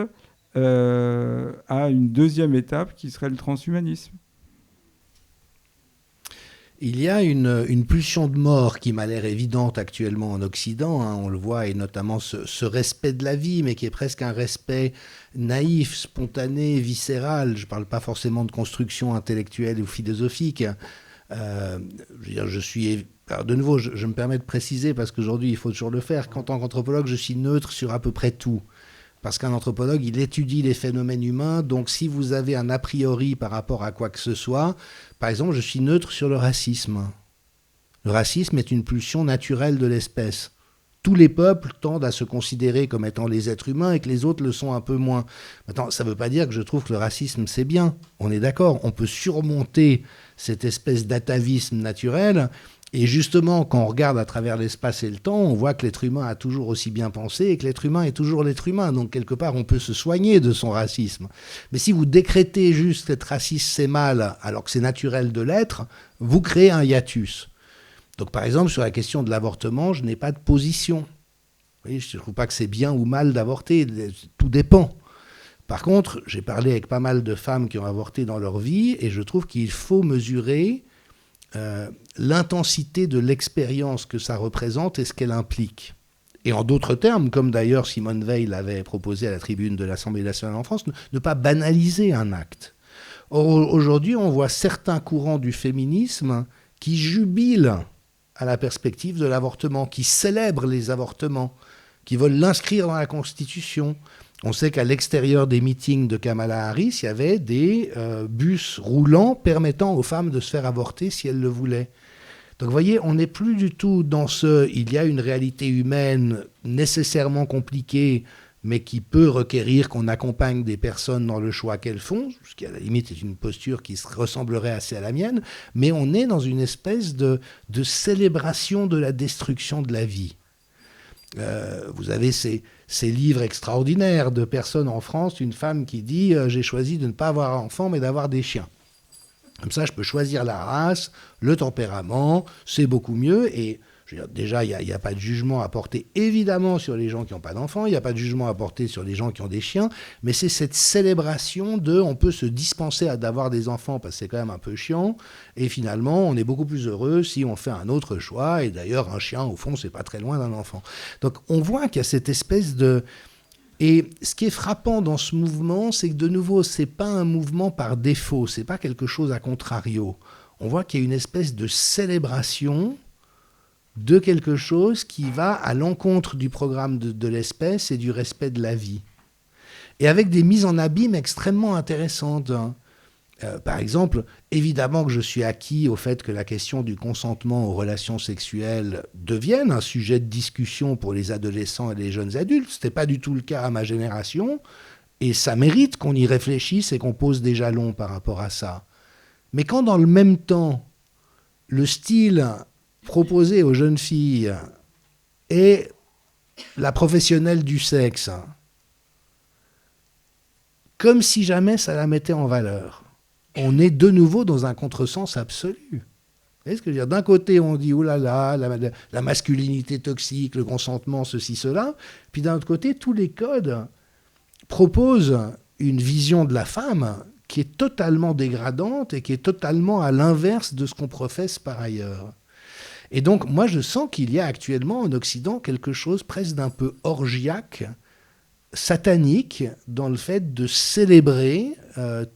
à une deuxième étape qui serait le transhumanisme. Il y a une pulsion de mort qui m'a l'air évidente actuellement en Occident, on le voit, et notamment ce respect de la vie, mais qui est presque un respect naïf, spontané, viscéral. Je ne parle pas forcément de construction intellectuelle ou philosophique. Alors de nouveau, je me permets de préciser, parce qu'aujourd'hui, il faut toujours le faire, qu'en tant qu'anthropologue, je suis neutre sur à peu près tout. Parce qu'un anthropologue, il étudie les phénomènes humains, donc si vous avez un a priori par rapport à quoi que ce soit, par exemple, je suis neutre sur le racisme. Le racisme est une pulsion naturelle de l'espèce. Tous les peuples tendent à se considérer comme étant les êtres humains et que les autres le sont un peu moins. Maintenant, ça ne veut pas dire que je trouve que le racisme, c'est bien. On est d'accord, on peut surmonter cette espèce d'atavisme naturel. Et justement, quand on regarde à travers l'espace et le temps, on voit que l'être humain a toujours aussi bien pensé et que l'être humain est toujours l'être humain. Donc, quelque part, on peut se soigner de son racisme. Mais si vous décrétez juste qu'être raciste, c'est mal, alors que c'est naturel de l'être, vous créez un hiatus. Donc, par exemple, sur la question de l'avortement, je n'ai pas de position. Vous voyez, je ne trouve pas que c'est bien ou mal d'avorter. Tout dépend. Par contre, j'ai parlé avec pas mal de femmes qui ont avorté dans leur vie et je trouve qu'il faut mesurer l'intensité de l'expérience que ça représente et ce qu'elle implique. Et en d'autres termes, comme d'ailleurs Simone Veil l'avait proposé à la tribune de l'Assemblée nationale en France, ne pas banaliser un acte. Aujourd'hui, on voit certains courants du féminisme qui jubilent à la perspective de l'avortement, qui célèbrent les avortements, qui veulent l'inscrire dans la Constitution. On sait qu'à l'extérieur des meetings de Kamala Harris, il y avait des bus roulants permettant aux femmes de se faire avorter si elles le voulaient. Donc vous voyez, on n'est plus du tout dans il y a une réalité humaine nécessairement compliquée, mais qui peut requérir qu'on accompagne des personnes dans le choix qu'elles font, ce qui à la limite est une posture qui ressemblerait assez à la mienne, mais on est dans une espèce de célébration de la destruction de la vie. Vous avez ces livres extraordinaires de personnes en France, une femme qui dit « j'ai choisi de ne pas avoir d'enfants, mais d'avoir des chiens ». Comme ça, je peux choisir la race, le tempérament, c'est beaucoup mieux. Et je veux dire, déjà, il n'y a pas de jugement à porter, évidemment, sur les gens qui n'ont pas d'enfants. Il n'y a pas de jugement à porter sur les gens qui ont des chiens. Mais c'est cette célébration on peut se dispenser d'avoir des enfants parce que c'est quand même un peu chiant. Et finalement, on est beaucoup plus heureux si on fait un autre choix. Et d'ailleurs, un chien, au fond, c'est pas très loin d'un enfant. Donc, on voit qu'il y a cette espèce de... Et ce qui est frappant dans ce mouvement, c'est que de nouveau, ce n'est pas un mouvement par défaut, ce n'est pas quelque chose à contrario. On voit qu'il y a une espèce de célébration de quelque chose qui va à l'encontre du programme de l'espèce et du respect de la vie. Et avec des mises en abîme extrêmement intéressantes. Par exemple, évidemment que je suis acquis au fait que la question du consentement aux relations sexuelles devienne un sujet de discussion pour les adolescents et les jeunes adultes. Ce n'était pas du tout le cas à ma génération, et ça mérite qu'on y réfléchisse et qu'on pose des jalons par rapport à ça. Mais quand dans le même temps, le style proposé aux jeunes filles est la professionnelle du sexe, comme si jamais ça la mettait en valeur, on est de nouveau dans un contresens absolu. Vous voyez ce que je veux dire ? D'un côté, on dit « oh là là, la masculinité toxique, le consentement, ceci, cela », puis d'un autre côté, tous les codes proposent une vision de la femme qui est totalement dégradante et qui est totalement à l'inverse de ce qu'on professe par ailleurs. Et donc, moi, je sens qu'il y a actuellement en Occident quelque chose presque d'un peu orgiaque, satanique, dans le fait de célébrer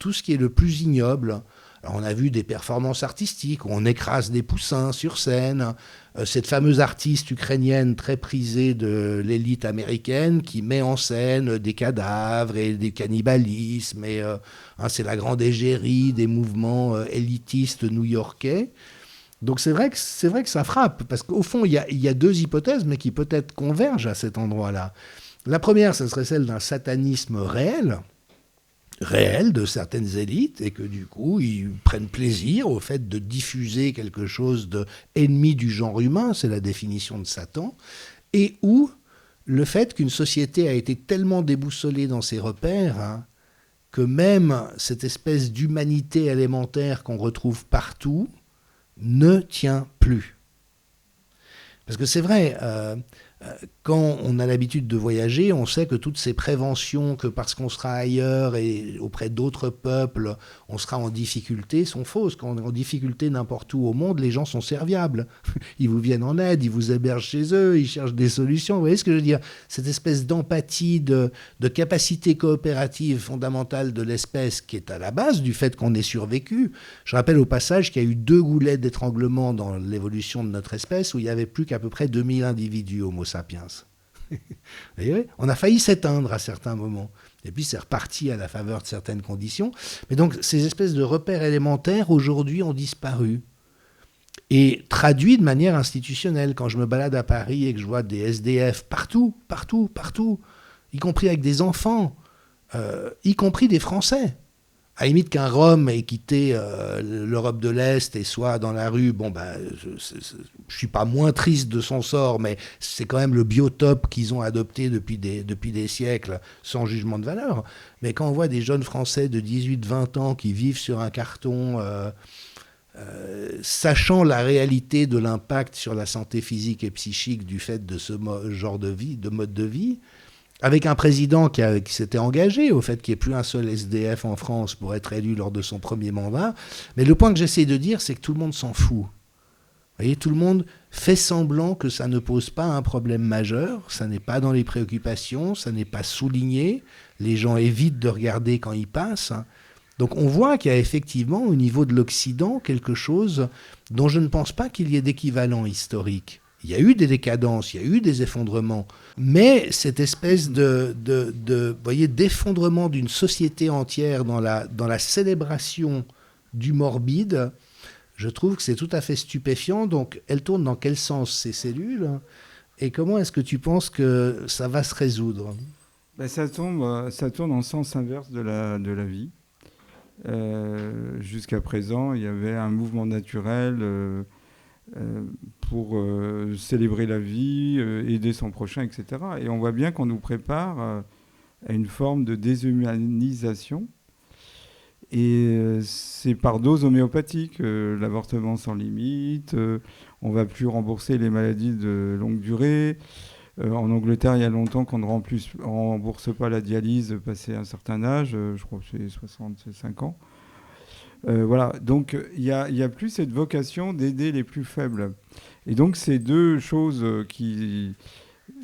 tout ce qui est le plus ignoble. Alors, on a vu des performances artistiques où on écrase des poussins sur scène, cette fameuse artiste ukrainienne très prisée de l'élite américaine qui met en scène des cadavres et des cannibalismes, et c'est la grande égérie des mouvements élitistes new-yorkais. Donc c'est vrai que ça frappe, parce qu'au fond, il y a deux hypothèses, mais qui peut-être convergent à cet endroit-là. La première, ce serait celle d'un satanisme réel de certaines élites, et que du coup, ils prennent plaisir au fait de diffuser quelque chose d'ennemi du genre humain, c'est la définition de Satan, et où le fait qu'une société a été tellement déboussolée dans ses repères, que même cette espèce d'humanité élémentaire qu'on retrouve partout ne tient plus. Parce que c'est vrai, quand on a l'habitude de voyager, on sait que toutes ces préventions, que parce qu'on sera ailleurs et auprès d'autres peuples, on sera en difficulté, sont fausses. Quand on est en difficulté n'importe où au monde, les gens sont serviables. Ils vous viennent en aide, ils vous hébergent chez eux, ils cherchent des solutions. Vous voyez ce que je veux dire ? Cette espèce d'empathie, de capacité coopérative fondamentale de l'espèce qui est à la base du fait qu'on ait survécu. Je rappelle au passage qu'il y a eu 2 goulets d'étranglement dans l'évolution de notre espèce où il n'y avait plus qu'à peu près 2000 individus homo sapiens. Vous voyez ? On a failli s'éteindre à certains moments. Et puis c'est reparti à la faveur de certaines conditions. Mais donc ces espèces de repères élémentaires aujourd'hui ont disparu. Et traduit de manière institutionnelle. Quand je me balade à Paris et que je vois des SDF partout, y compris avec des enfants, y compris des Français. À la limite qu'un Rome ait quitté l'Europe de l'Est et soit dans la rue, je ne suis pas moins triste de son sort, mais c'est quand même le biotope qu'ils ont adopté depuis des siècles, sans jugement de valeur. Mais quand on voit des jeunes Français de 18-20 ans qui vivent sur un carton, sachant la réalité de l'impact sur la santé physique et psychique du fait de ce genre de vie, de mode de vie, avec un président qui s'était engagé au fait qu'il n'y ait plus un seul SDF en France pour être élu lors de son premier mandat. Mais le point que j'essaie de dire, c'est que tout le monde s'en fout. Vous voyez, tout le monde fait semblant que ça ne pose pas un problème majeur, ça n'est pas dans les préoccupations, ça n'est pas souligné, les gens évitent de regarder quand ils passent. Donc on voit qu'il y a effectivement au niveau de l'Occident quelque chose dont je ne pense pas qu'il y ait d'équivalent historique. Il y a eu des décadences, il y a eu des effondrements, mais cette espèce vous voyez, d'effondrement d'une société entière dans la célébration du morbide, je trouve que c'est tout à fait stupéfiant. Donc elles tournent dans quel sens ces cellules et comment est-ce que tu penses que ça va se résoudre? Ben, ça tourne en sens inverse de la vie. Jusqu'à présent, il y avait un mouvement naturel pour célébrer la vie, aider son prochain, etc. Et on voit bien qu'on nous prépare à une forme de déshumanisation. Et c'est par dose homéopathique, l'avortement sans limite, on ne va plus rembourser les maladies de longue durée. En Angleterre, il y a longtemps qu'on ne rembourse pas la dialyse passé un certain âge, je crois que c'est 65 ans. Voilà, donc il y a plus cette vocation d'aider les plus faibles. Et donc ces deux choses qui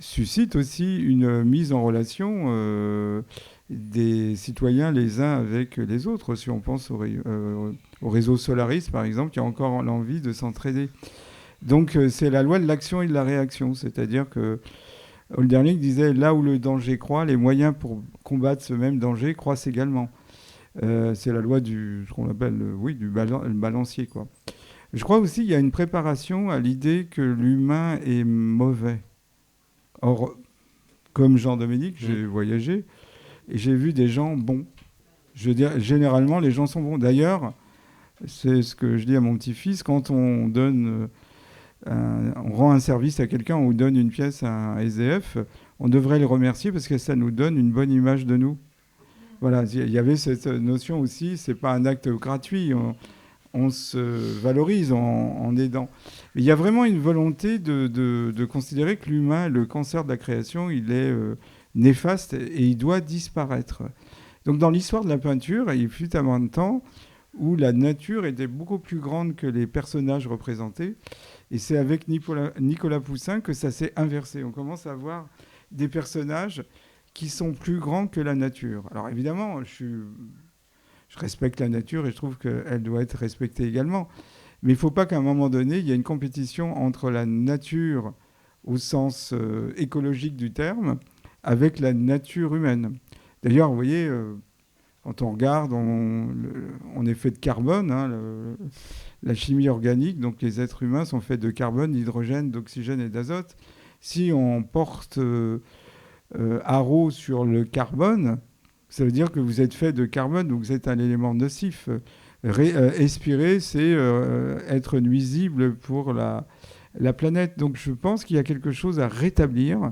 suscitent aussi une mise en relation des citoyens les uns avec les autres. Si on pense au réseau Solaris, par exemple, qui a encore l'envie de s'entraider. Donc c'est la loi de l'action et de la réaction, c'est-à-dire que Hölderlin disait là où le danger croît, les moyens pour combattre ce même danger croissent également. C'est la loi ce qu'on appelle du balancier, quoi. Je crois aussi qu'il y a une préparation à l'idée que l'humain est mauvais. Or, comme Jean-Dominique, j'ai voyagé et j'ai vu des gens bons. Je veux dire, généralement, les gens sont bons. D'ailleurs, c'est ce que je dis à mon petit-fils, quand on rend un service à quelqu'un, on donne une pièce à un SDF, on devrait le remercier parce que ça nous donne une bonne image de nous. Voilà, il y avait cette notion aussi, c'est pas un acte gratuit, on se valorise en aidant. Mais il y a vraiment une volonté de considérer que l'humain, le cancer de la création, il est néfaste et il doit disparaître. Donc dans l'histoire de la peinture, il fut un temps où la nature était beaucoup plus grande que les personnages représentés. Et c'est avec Nicolas Poussin que ça s'est inversé. On commence à voir des personnages qui sont plus grands que la nature. Alors évidemment, je respecte la nature et je trouve qu'elle doit être respectée également. Mais il ne faut pas qu'à un moment donné, il y ait une compétition entre la nature au sens écologique du terme avec la nature humaine. D'ailleurs, vous voyez, quand on regarde, on est fait de carbone, hein, la chimie organique, donc les êtres humains sont faits de carbone, d'hydrogène, d'oxygène et d'azote. Si on porte haro sur le carbone, ça veut dire que vous êtes fait de carbone, donc vous êtes un élément nocif. Expirer, c'est être nuisible pour la planète. Donc je pense qu'il y a quelque chose à rétablir,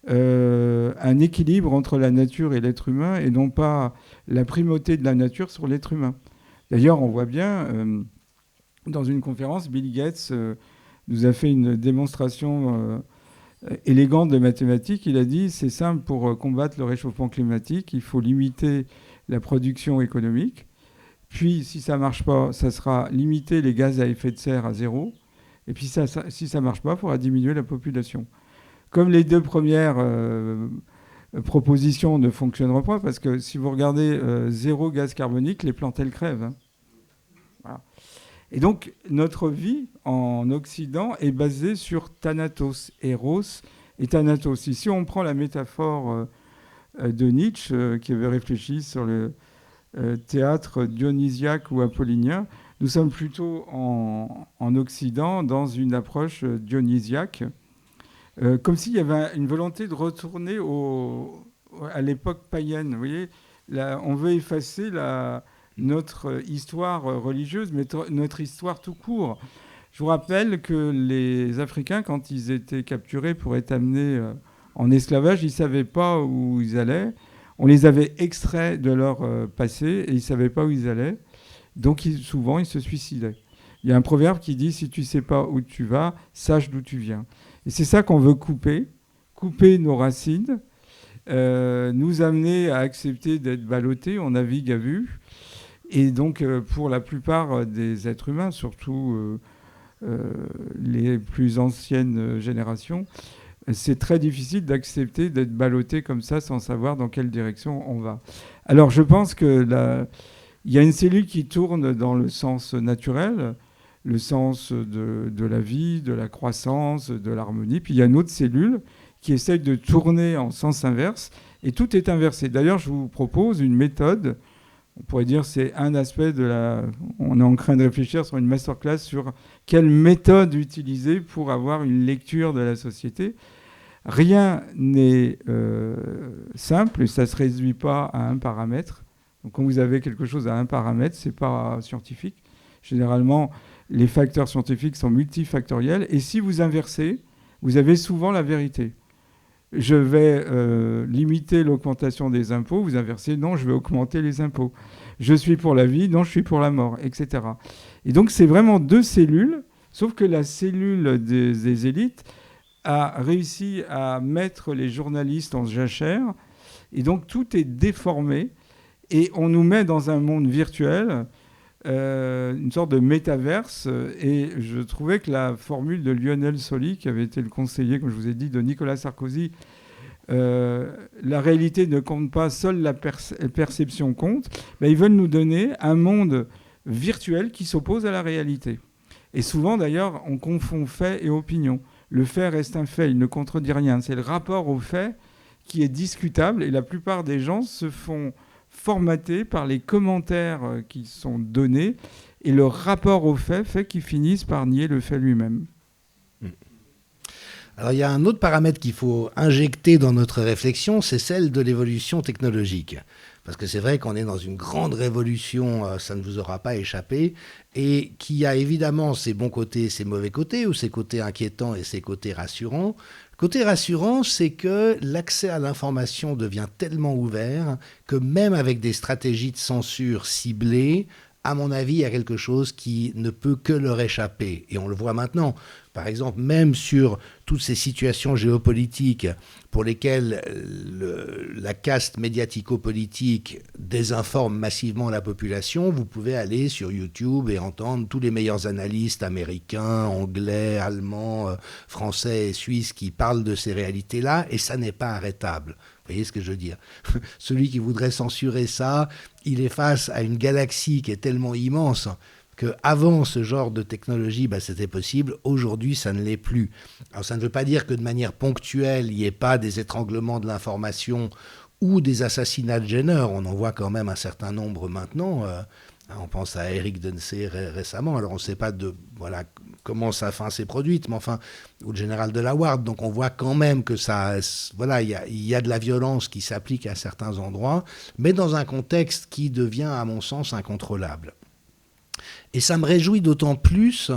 un équilibre entre la nature et l'être humain, et non pas la primauté de la nature sur l'être humain. D'ailleurs, on voit bien, dans une conférence, Bill Gates nous a fait une démonstration élégante de mathématiques. Il a dit, c'est simple, pour combattre le réchauffement climatique, il faut limiter la production économique. Puis, si ça ne marche pas, ça sera limiter les gaz à effet de serre à zéro. Et puis, si ça ne marche pas, il faudra diminuer la population. Comme les deux premières propositions ne fonctionneront pas, parce que si vous regardez zéro gaz carbonique, les plantes, elles crèvent. Hein. Voilà. Et donc, notre vie en Occident est basée sur Thanatos, Eros et Thanatos. Ici, on prend la métaphore de Nietzsche, qui avait réfléchi sur le théâtre dionysiaque ou apollinien. Nous sommes plutôt en Occident dans une approche dionysiaque, comme s'il y avait une volonté de retourner à l'époque païenne. Vous voyez, là, on veut effacer notre histoire religieuse, mais notre histoire tout court. Je vous rappelle que les Africains, quand ils étaient capturés pour être amenés en esclavage, ils ne savaient pas où ils allaient. On les avait extraits de leur passé et ils ne savaient pas où ils allaient. Donc souvent, ils se suicidaient. Il y a un proverbe qui dit « Si tu ne sais pas où tu vas, sache d'où tu viens ». Et c'est ça qu'on veut couper nos racines, nous amener à accepter d'être ballottés, on navigue à vue. Et donc, pour la plupart des êtres humains, surtout les plus anciennes générations, c'est très difficile d'accepter d'être ballotté comme ça sans savoir dans quelle direction on va. Alors, je pense que Il y a une cellule qui tourne dans le sens naturel, le sens de la vie, de la croissance, de l'harmonie. Puis il y a une autre cellule qui essaye de tourner en sens inverse, et tout est inversé. D'ailleurs, je vous propose une méthode. On pourrait dire que c'est un aspect de la... On est en train de réfléchir sur une masterclass sur quelle méthode utiliser pour avoir une lecture de la société. Rien n'est simple, et ça ne se réduit pas à un paramètre. Donc quand vous avez quelque chose à un paramètre, ce n'est pas scientifique. Généralement, les facteurs scientifiques sont multifactoriels, et si vous inversez, vous avez souvent la vérité. Je vais limiter l'augmentation des impôts. Vous inversez, non, je vais augmenter les impôts. Je suis pour la vie, non, je suis pour la mort, etc. Et donc, c'est vraiment deux cellules, sauf que la cellule des élites a réussi à mettre les journalistes en jachère. Et donc, tout est déformé. Et on nous met dans un monde virtuel, une sorte de métaverse. Et je trouvais que la formule de Lionel Solly, qui avait été le conseiller, comme je vous ai dit, de Nicolas Sarkozy, la réalité ne compte pas, seule la perception compte, ils veulent nous donner un monde virtuel qui s'oppose à la réalité. Et souvent, d'ailleurs, on confond fait et opinion. Le fait reste un fait, il ne contredit rien. C'est le rapport au fait qui est discutable, et la plupart des gens se font formatés par les commentaires qui sont donnés, et le rapport au fait fait qu'ils finissent par nier le fait lui-même. Alors il y a un autre paramètre qu'il faut injecter dans notre réflexion, c'est celle de l'évolution technologique. Parce que c'est vrai qu'on est dans une grande révolution, ça ne vous aura pas échappé, et qui a évidemment ses bons côtés, ses mauvais côtés, ou ses côtés inquiétants et ses côtés rassurants. Côté rassurant, c'est que l'accès à l'information devient tellement ouvert que même avec des stratégies de censure ciblées, à mon avis, il y a quelque chose qui ne peut que leur échapper. Et on le voit maintenant. Par exemple, même sur toutes ces situations géopolitiques pour lesquelles la caste médiatico-politique désinforme massivement la population, vous pouvez aller sur YouTube et entendre tous les meilleurs analystes américains, anglais, allemands, français et suisses qui parlent de ces réalités-là, et ça n'est pas arrêtable. Vous voyez ce que je veux dire? Celui qui voudrait censurer ça, il est face à une galaxie qui est tellement immense qu'avant ce genre de technologie, c'était possible. Aujourd'hui, ça ne l'est plus. Alors ça ne veut pas dire que de manière ponctuelle, il n'y ait pas des étranglements de l'information ou des assassinats de gêneurs. On en voit quand même un certain nombre maintenant. On pense à Eric Densey récemment. Alors on ne sait pas comment sa fin s'est produite, mais enfin, ou le général de la Ward. Donc on voit quand même que il y a de la violence qui s'applique à certains endroits, mais dans un contexte qui devient, à mon sens, incontrôlable. Et ça me réjouit d'autant plus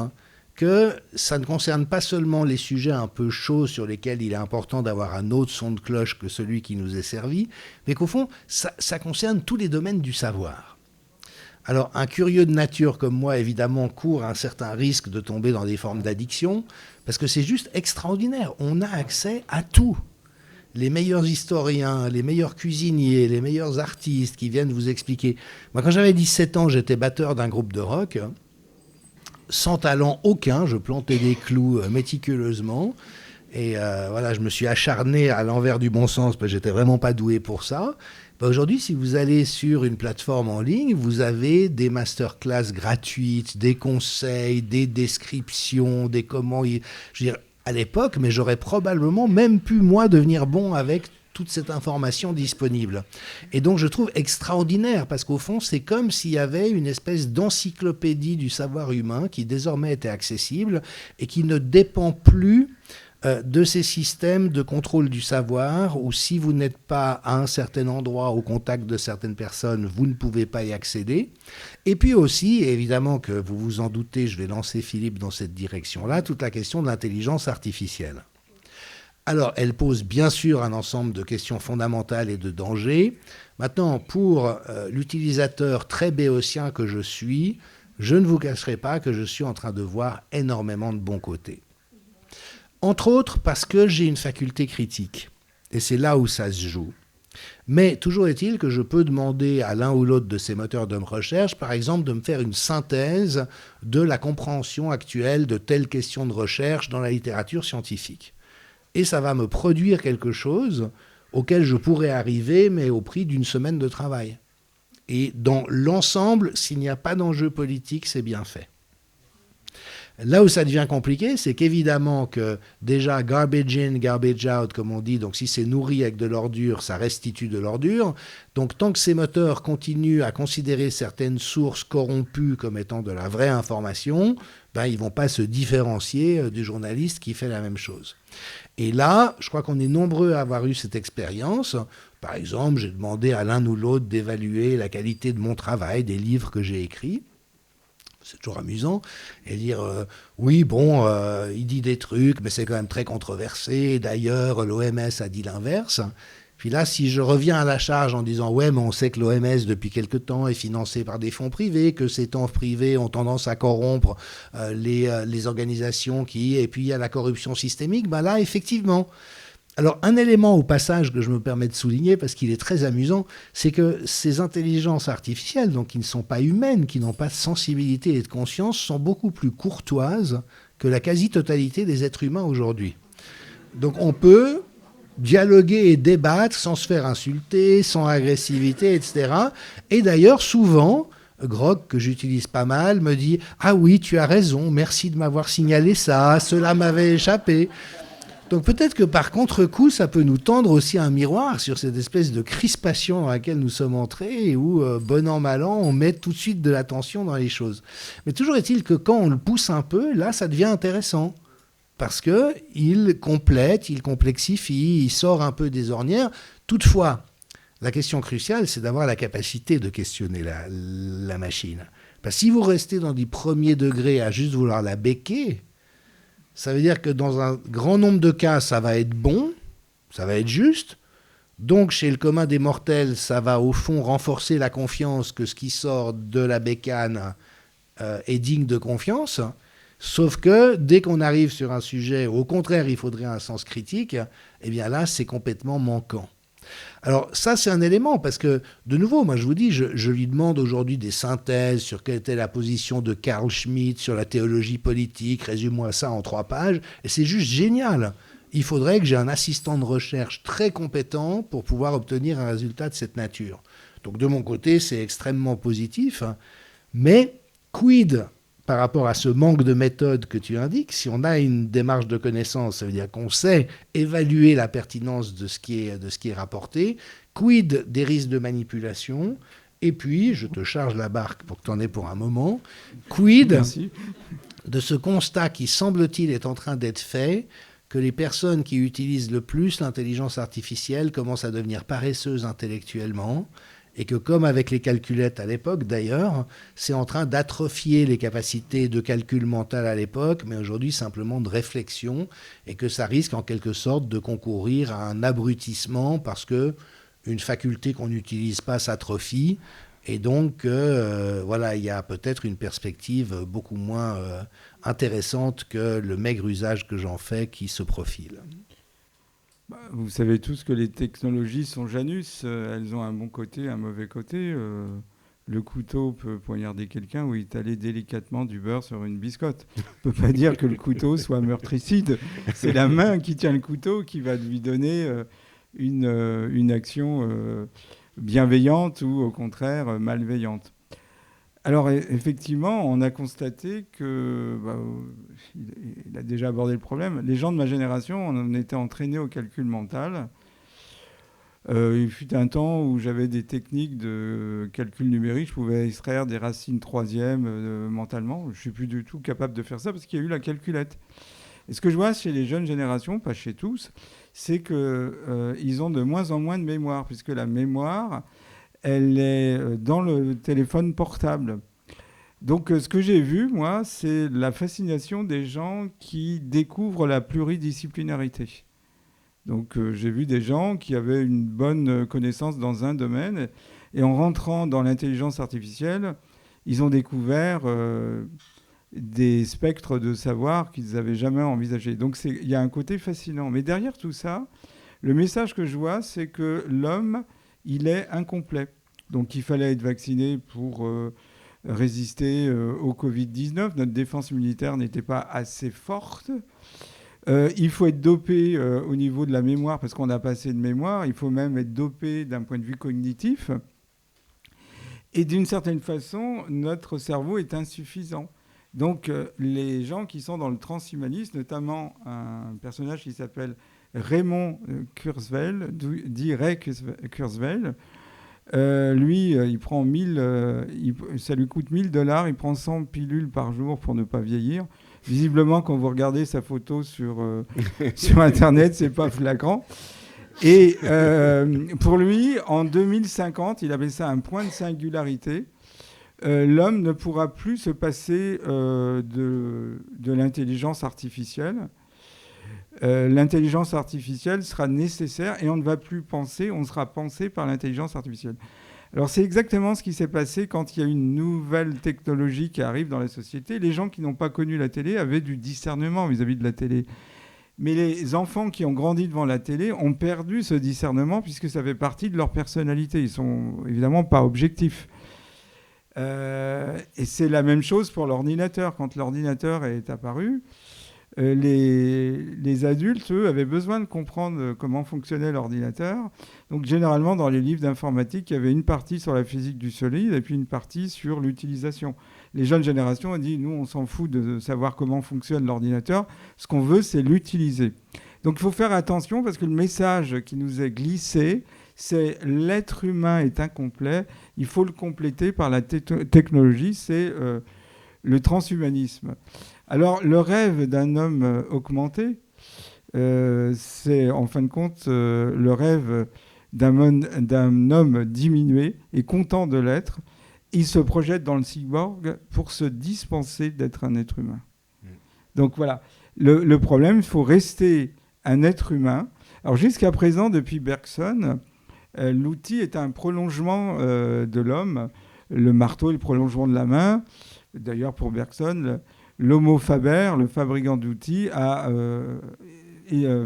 que ça ne concerne pas seulement les sujets un peu chauds sur lesquels il est important d'avoir un autre son de cloche que celui qui nous est servi, mais qu'au fond, ça concerne tous les domaines du savoir. Alors, un curieux de nature comme moi, évidemment, court un certain risque de tomber dans des formes d'addiction, parce que c'est juste extraordinaire. On a accès à tout. Les meilleurs historiens, les meilleurs cuisiniers, les meilleurs artistes qui viennent vous expliquer. Moi, quand j'avais 17 ans, j'étais batteur d'un groupe de rock, sans talent aucun. Je plantais des clous méticuleusement. Et je me suis acharné à l'envers du bon sens, parce que j'étais vraiment pas doué pour ça. Aujourd'hui, si vous allez sur une plateforme en ligne, vous avez des masterclass gratuites, des conseils, des descriptions, des comment... Je veux dire, à l'époque, mais j'aurais probablement même pu, moi, devenir bon avec toute cette information disponible. Et donc, je trouve extraordinaire, parce qu'au fond, c'est comme s'il y avait une espèce d'encyclopédie du savoir humain qui désormais était accessible et qui ne dépend plus de ces systèmes de contrôle du savoir, où si vous n'êtes pas à un certain endroit au contact de certaines personnes, vous ne pouvez pas y accéder. Et puis aussi, évidemment que vous vous en doutez, je vais lancer Philippe dans cette direction-là, toute la question de l'intelligence artificielle. Alors, elle pose bien sûr un ensemble de questions fondamentales et de dangers. Maintenant, pour l'utilisateur très béotien que je suis, je ne vous cacherai pas que je suis en train de voir énormément de bons côtés. Entre autres parce que j'ai une faculté critique. Et c'est là où ça se joue. Mais toujours est-il que je peux demander à l'un ou l'autre de ces moteurs de recherche, par exemple, de me faire une synthèse de la compréhension actuelle de telle question de recherche dans la littérature scientifique. Et ça va me produire quelque chose auquel je pourrais arriver, mais au prix d'une semaine de travail. Et dans l'ensemble, s'il n'y a pas d'enjeu politique, c'est bien fait. Là où ça devient compliqué, c'est qu'évidemment que déjà garbage in, garbage out, comme on dit, donc si c'est nourri avec de l'ordure, ça restitue de l'ordure. Donc tant que ces moteurs continuent à considérer certaines sources corrompues comme étant de la vraie information, ben, ils ne vont pas se différencier du journaliste qui fait la même chose. Et là, je crois qu'on est nombreux à avoir eu cette expérience. Par exemple, j'ai demandé à l'un ou l'autre d'évaluer la qualité de mon travail, des livres que j'ai écrits. C'est toujours amusant, et dire oui, bon, il dit des trucs, mais c'est quand même très controversé. D'ailleurs, l'OMS a dit l'inverse. Puis là, si je reviens à la charge en disant ouais, mais on sait que l'OMS depuis quelque temps est financée par des fonds privés, que ces fonds privés ont tendance à corrompre les organisations et puis il y a la corruption systémique, ben là, effectivement. Alors, un élément au passage que je me permets de souligner, parce qu'il est très amusant, c'est que ces intelligences artificielles, donc qui ne sont pas humaines, qui n'ont pas de sensibilité et de conscience, sont beaucoup plus courtoises que la quasi-totalité des êtres humains aujourd'hui. Donc, on peut dialoguer et débattre sans se faire insulter, sans agressivité, etc. Et d'ailleurs, souvent, Grog, que j'utilise pas mal, me dit « Ah oui, tu as raison, merci de m'avoir signalé ça, cela m'avait échappé ». Donc peut-être que par contre-coup, ça peut nous tendre aussi un miroir sur cette espèce de crispation dans laquelle nous sommes entrés et où, bon an, mal an, on met tout de suite de l'attention dans les choses. Mais toujours est-il que quand on le pousse un peu, là, ça devient intéressant. Parce qu'il complète, il complexifie, il sort un peu des ornières. Toutefois, la question cruciale, c'est d'avoir la capacité de questionner la machine. Parce que si vous restez dans du premier degré à juste vouloir la becquer, ça veut dire que dans un grand nombre de cas, ça va être bon, ça va être juste. Donc, chez le commun des mortels, ça va au fond renforcer la confiance que ce qui sort de la bécane est digne de confiance. Sauf que dès qu'on arrive sur un sujet, au contraire, il faudrait un sens critique, eh bien là, c'est complètement manquant. Alors ça, c'est un élément, parce que, de nouveau, moi je vous dis, je lui demande aujourd'hui des synthèses sur quelle était la position de Carl Schmitt sur la théologie politique, résume-moi ça en 3 pages, et c'est juste génial. Il faudrait que j'ai un assistant de recherche très compétent pour pouvoir obtenir un résultat de cette nature. Donc de mon côté, c'est extrêmement positif, mais quid par rapport à ce manque de méthode que tu indiques, si on a une démarche de connaissance, ça veut dire qu'on sait évaluer la pertinence de ce qui est rapporté, quid des risques de manipulation, et puis, je te charge la barque pour que tu en aies pour un moment, quid Merci. de ce constat qui, semble-t-il, est en train d'être fait, que les personnes qui utilisent le plus l'intelligence artificielle commencent à devenir paresseuses intellectuellement, et que comme avec les calculettes à l'époque d'ailleurs, c'est en train d'atrophier les capacités de calcul mental à l'époque, mais aujourd'hui simplement de réflexion, et que ça risque en quelque sorte de concourir à un abrutissement parce que une faculté qu'on n'utilise pas s'atrophie, et donc voilà, il y a peut-être une perspective beaucoup moins intéressante que le maigre usage que j'en fais qui se profile. Vous savez tous que les technologies sont Janus, elles ont un bon côté, un mauvais côté. Le couteau peut poignarder quelqu'un ou étaler délicatement du beurre sur une biscotte. On ne peut pas dire que le couteau soit meurtricide. C'est la main qui tient le couteau qui va lui donner une action bienveillante ou au contraire malveillante. Alors effectivement, on a constaté que, il a déjà abordé le problème, les gens de ma génération, on était entraînés au calcul mental. Il fut un temps où j'avais des techniques de calcul numérique, je pouvais extraire des racines troisièmes mentalement. Je ne suis plus du tout capable de faire ça parce qu'il y a eu la calculette. Et ce que je vois chez les jeunes générations, pas chez tous, c'est qu'ils ont de moins en moins de mémoire, puisque la mémoire, elle est dans le téléphone portable. Donc ce que j'ai vu, moi, c'est la fascination des gens qui découvrent la pluridisciplinarité. Donc j'ai vu des gens qui avaient une bonne connaissance dans un domaine, et en rentrant dans l'intelligence artificielle, ils ont découvert des spectres de savoir qu'ils n'avaient jamais envisagés. Donc il y a un côté fascinant. Mais derrière tout ça, le message que je vois, c'est que l'homme, il est incomplet. Donc il fallait être vacciné pour résister au Covid-19. Notre défense militaire n'était pas assez forte. Il faut être dopé au niveau de la mémoire parce qu'on n'a pas assez de mémoire. Il faut même être dopé d'un point de vue cognitif. Et d'une certaine façon, notre cerveau est insuffisant. Donc, les gens qui sont dans le transhumanisme, notamment un personnage qui s'appelle Raymond Kurzweil, dit Ray Kurzweil, lui, il prend ça lui coûte $1000, il prend 100 pilules par jour pour ne pas vieillir. Visiblement, quand vous regardez sa photo sur Internet, c'est pas flagrant. Et pour lui, en 2050, il avait ça un point de singularité. L'homme ne pourra plus se passer de l'intelligence artificielle. L'intelligence artificielle sera nécessaire et on ne va plus penser, on sera pensé par l'intelligence artificielle. Alors c'est exactement ce qui s'est passé quand il y a une nouvelle technologie qui arrive dans la société. Les gens qui n'ont pas connu la télé avaient du discernement vis-à-vis de la télé. Mais les enfants qui ont grandi devant la télé ont perdu ce discernement puisque ça fait partie de leur personnalité. Ils ne sont évidemment pas objectifs. Et c'est la même chose pour l'ordinateur. Quand l'ordinateur est apparu, les adultes, eux, avaient besoin de comprendre comment fonctionnait l'ordinateur. Donc, généralement, dans les livres d'informatique, il y avait une partie sur la physique du solide et puis une partie sur l'utilisation. Les jeunes générations ont dit, nous, on s'en fout de savoir comment fonctionne l'ordinateur. Ce qu'on veut, c'est l'utiliser. Donc, il faut faire attention parce que le message qui nous est glissé, c'est l'être humain est incomplet. Il faut le compléter par la technologie. C'est le transhumanisme. Alors, le rêve d'un homme augmenté, c'est en fin de compte le rêve d'un homme diminué et content de l'être. Il se projette dans le cyborg pour se dispenser d'être un être humain. Donc voilà, le problème, il faut rester un être humain. Alors jusqu'à présent, depuis Bergson, l'outil est un prolongement de l'homme. Le marteau est le prolongement de la main. D'ailleurs, pour Bergson, l'homo faber, le fabricant d'outils, a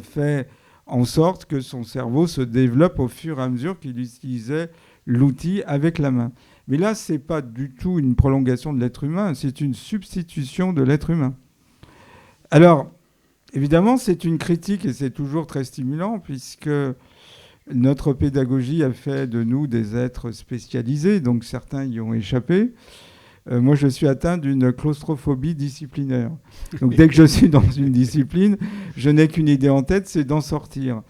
fait en sorte que son cerveau se développe au fur et à mesure qu'il utilisait l'outil avec la main. Mais là, ce n'est pas du tout une prolongation de l'être humain, c'est une substitution de l'être humain. Alors, évidemment, c'est une critique et c'est toujours très stimulant puisque notre pédagogie a fait de nous des êtres spécialisés, donc certains y ont échappé. Moi, je suis atteint d'une claustrophobie disciplinaire. Donc, dès que je suis dans une discipline, je n'ai qu'une idée en tête, c'est d'en sortir.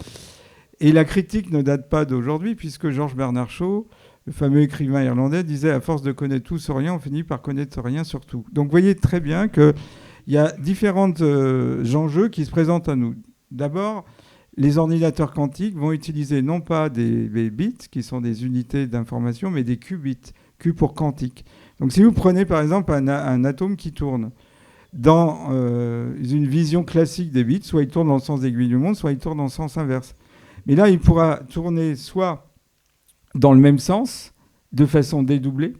Et la critique ne date pas d'aujourd'hui, puisque Georges Bernard Shaw, le fameux écrivain irlandais, disait « À force de connaître tout sur rien, on finit par connaître rien sur tout ». Donc, vous voyez très bien qu'il y a différents enjeux qui se présentent à nous. D'abord, les ordinateurs quantiques vont utiliser non pas des bits, qui sont des unités d'information, mais des qubits, Q pour quantique. Donc si vous prenez par exemple un atome qui tourne dans une vision classique des bits, soit il tourne dans le sens aiguille du monde, soit il tourne dans le sens inverse. Mais là, il pourra tourner soit dans le même sens, de façon dédoublée,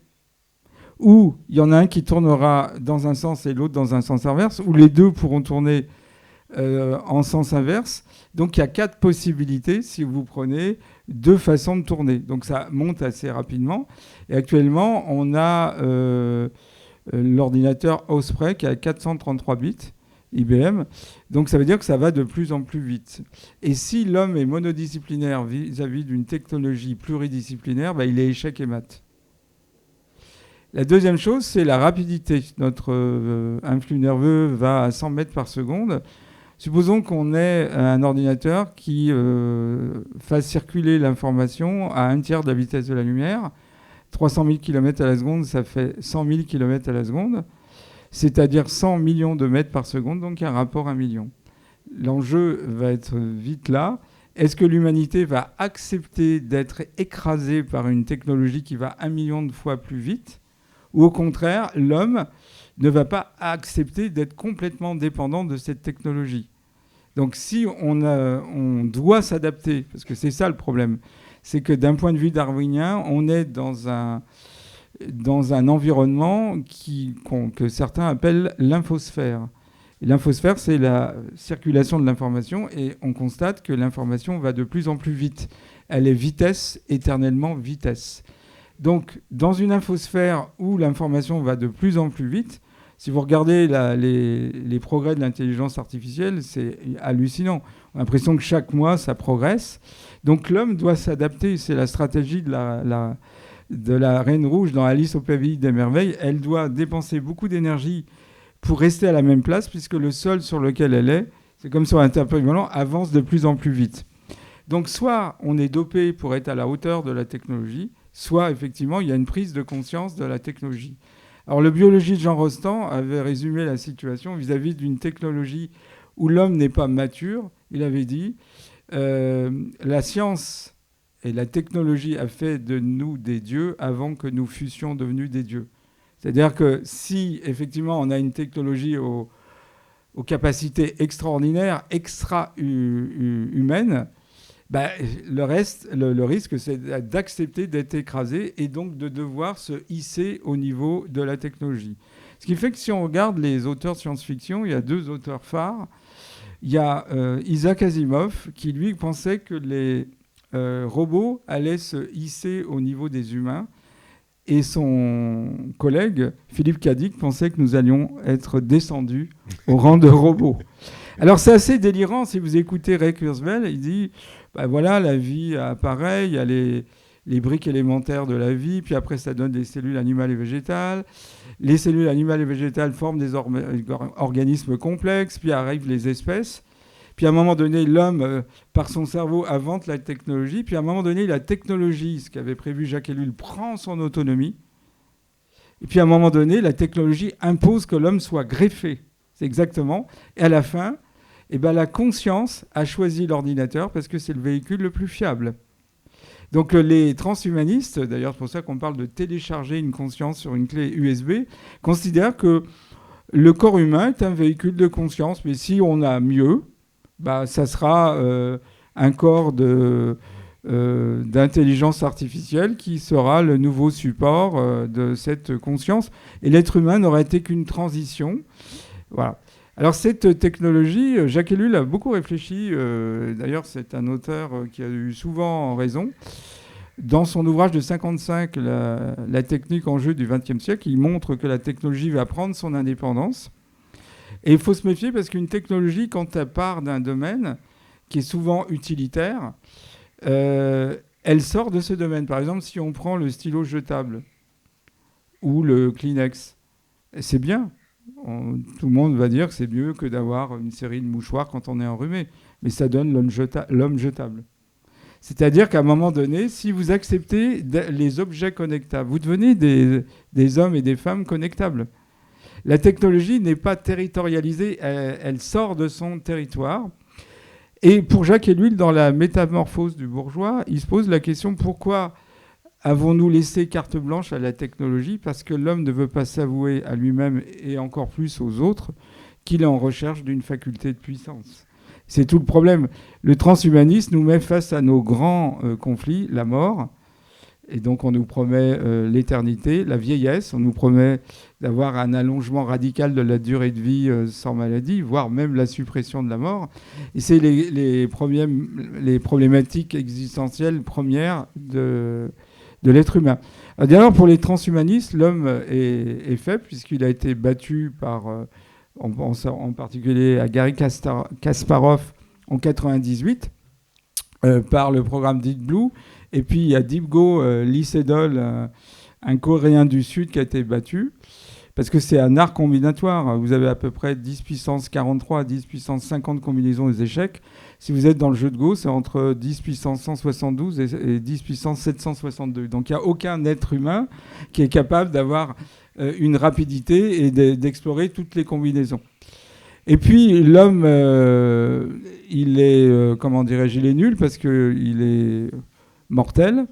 ou il y en a un qui tournera dans un sens et l'autre dans un sens inverse, ou les deux pourront tourner en sens inverse. Donc il y a 4 possibilités si vous prenez 2 façons de tourner. Donc ça monte assez rapidement. Et actuellement, on a l'ordinateur Osprey qui a 433 bits, IBM. Donc ça veut dire que ça va de plus en plus vite. Et si l'homme est monodisciplinaire vis-à-vis d'une technologie pluridisciplinaire, il est échec et mat. La deuxième chose, c'est la rapidité. Notre influx nerveux va à 100 mètres par seconde. Supposons qu'on ait un ordinateur qui fasse circuler l'information à 1/3 de la vitesse de la lumière. 300 000 km à la seconde, ça fait 100 000 km à la seconde, c'est-à-dire 100 millions de mètres par seconde, donc un rapport 1 million. L'enjeu va être vite là. Est-ce que l'humanité va accepter d'être écrasée par une technologie qui va 1 million de fois plus vite, ou au contraire, l'homme ne va pas accepter d'être complètement dépendant de cette technologie? Donc si on doit s'adapter, parce que c'est ça le problème, c'est que d'un point de vue darwinien, on est dans un environnement que certains appellent l'infosphère. Et l'infosphère, c'est la circulation de l'information, et on constate que l'information va de plus en plus vite. Elle est vitesse, éternellement vitesse. Donc, dans une infosphère où l'information va de plus en plus vite, si vous regardez les progrès de l'intelligence artificielle, c'est hallucinant. On a l'impression que chaque mois, ça progresse. Donc l'homme doit s'adapter. C'est la stratégie de de la Reine Rouge dans Alice au Pays des Merveilles, elle doit dépenser beaucoup d'énergie pour rester à la même place, puisque le sol sur lequel elle est, c'est comme sur un tapis volant, avance de plus en plus vite. Donc soit on est dopé pour être à la hauteur de la technologie, soit effectivement il y a une prise de conscience de la technologie. Alors le biologiste Jean Rostand avait résumé la situation vis-à-vis d'une technologie où l'homme n'est pas mature. Il avait dit la science et la technologie a fait de nous des dieux avant que nous fussions devenus des dieux. C'est-à-dire que si effectivement on a une technologie aux capacités extraordinaires, extra-humaines, le risque, c'est d'accepter d'être écrasé et donc de devoir se hisser au niveau de la technologie. Ce qui fait que si on regarde les auteurs de science-fiction, il y a 2 auteurs phares. Il y a Isaac Asimov qui, lui, pensait que les robots allaient se hisser au niveau des humains. Et son collègue, Philippe K. Dick, pensait que nous allions être descendus au rang de robots. Alors c'est assez délirant, si vous écoutez Ray Kurzweil, il dit, voilà, la vie apparaît, il y a les briques élémentaires de la vie, puis après ça donne des cellules animales et végétales. Les cellules animales et végétales forment des organismes complexes, puis arrivent les espèces. Puis à un moment donné, l'homme, par son cerveau, invente la technologie. Puis à un moment donné, la technologie, ce qu'avait prévu Jacques Ellul, prend son autonomie. Et puis à un moment donné, la technologie impose que l'homme soit greffé. C'est exactement. Et à la fin, la conscience a choisi l'ordinateur parce que c'est le véhicule le plus fiable. Donc les transhumanistes, d'ailleurs c'est pour ça qu'on parle de télécharger une conscience sur une clé USB, considèrent que le corps humain est un véhicule de conscience. Mais si on a mieux, ça sera un corps d'intelligence artificielle qui sera le nouveau support de cette conscience. Et l'être humain n'aurait été qu'une transition. Voilà. Alors cette technologie, Jacques Ellul a beaucoup réfléchi. D'ailleurs, c'est un auteur qui a eu souvent raison. Dans son ouvrage de 1955, la technique en jeu du XXe siècle, il montre que la technologie va prendre son indépendance. Et il faut se méfier parce qu'une technologie, quand elle part d'un domaine qui est souvent utilitaire, elle sort de ce domaine. Par exemple, si on prend le stylo jetable ou le Kleenex, c'est bien. Tout le monde va dire que c'est mieux que d'avoir une série de mouchoirs quand on est enrhumé. Mais ça donne l'homme jetable. C'est-à-dire qu'à un moment donné, si vous acceptez les objets connectables, vous devenez des hommes et des femmes connectables. La technologie n'est pas territorialisée, elle sort de son territoire. Et pour Jacques Ellul, dans la métamorphose du bourgeois, il se pose la question pourquoi avons-nous laissé carte blanche à la technologie ? Parce que l'homme ne veut pas s'avouer à lui-même et encore plus aux autres qu'il est en recherche d'une faculté de puissance. C'est tout le problème. Le transhumanisme nous met face à nos grands conflits, la mort. Et donc on nous promet l'éternité, la vieillesse, on nous promet d'avoir un allongement radical de la durée de vie sans maladie, voire même la suppression de la mort. Et c'est les problématiques existentielles premières de l'être humain. D'ailleurs, pour les transhumanistes, l'homme est faible puisqu'il a été battu par, on pense en particulier à Garry Kasparov en 1998, par le programme Deep Blue. Et puis, il y a Deepgo Lee Sedol, un Coréen du Sud qui a été battu, parce que c'est un art combinatoire. Vous avez à peu près 10 puissance 43 à 10 puissance 50 combinaisons des échecs. Si vous êtes dans le jeu de Go, c'est entre 10 puissance 172 et 10 puissance 762. Donc, il n'y a aucun être humain qui est capable d'avoir une rapidité et d'explorer toutes les combinaisons. Et puis, l'homme, il est, il est nul parce qu'il est mortel.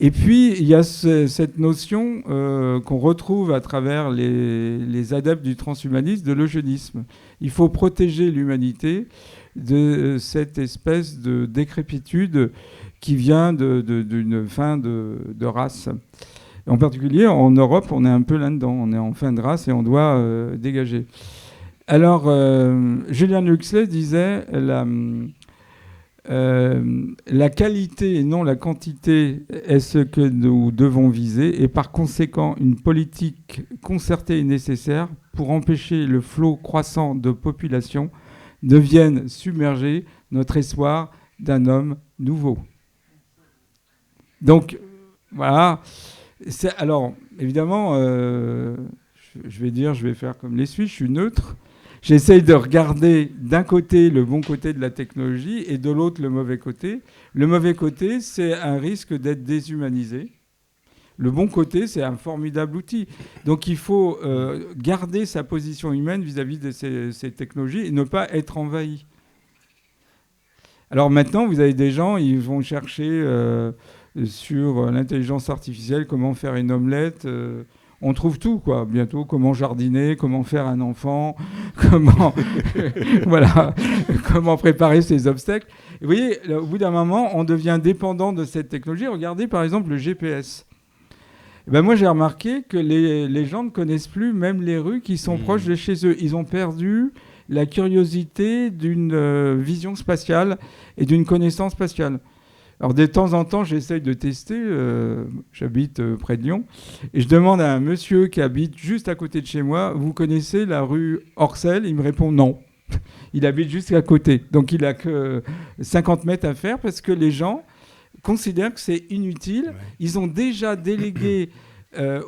Et puis, il y a cette notion qu'on retrouve à travers les adeptes du transhumanisme, de l'eugénisme. Il faut protéger l'humanité de cette espèce de décrépitude qui vient d'une fin de race. En particulier, en Europe, on est un peu là-dedans. On est en fin de race et on doit dégager. Alors, Julian Huxley disait la qualité et non la quantité est ce que nous devons viser et par conséquent, une politique concertée est nécessaire pour empêcher le flot croissant de population ne vienne submerger notre espoir d'un homme nouveau. Donc, Voilà. Alors, évidemment, je vais faire comme les Suisses, je suis neutre. J'essaye de regarder d'un côté le bon côté de la technologie et de l'autre le mauvais côté. Le mauvais côté, c'est un risque d'être déshumanisé. Le bon côté, c'est un formidable outil. Donc il faut garder sa position humaine vis-à-vis de ces technologies et ne pas être envahi. Alors maintenant, vous avez des gens, ils vont chercher sur l'intelligence artificielle comment faire une omelette. On trouve tout, quoi. Bientôt, comment jardiner, comment faire un enfant, voilà, comment préparer ses obstacles. Et vous voyez, au bout d'un moment, on devient dépendant de cette technologie. Regardez, par exemple, le GPS. Moi, j'ai remarqué que les gens ne connaissent plus même les rues qui sont proches de chez eux. Ils ont perdu la curiosité d'une vision spatiale et d'une connaissance spatiale. Alors, de temps en temps, j'essaye de tester. J'habite près de Lyon. Et je demande à un monsieur qui habite juste à côté de chez moi, vous connaissez la rue Orcel ? Il me répond non. Il habite juste à côté. Donc, il n'a que 50 mètres à faire parce que les gens considèrent que c'est inutile. Ouais. Ils ont déjà délégué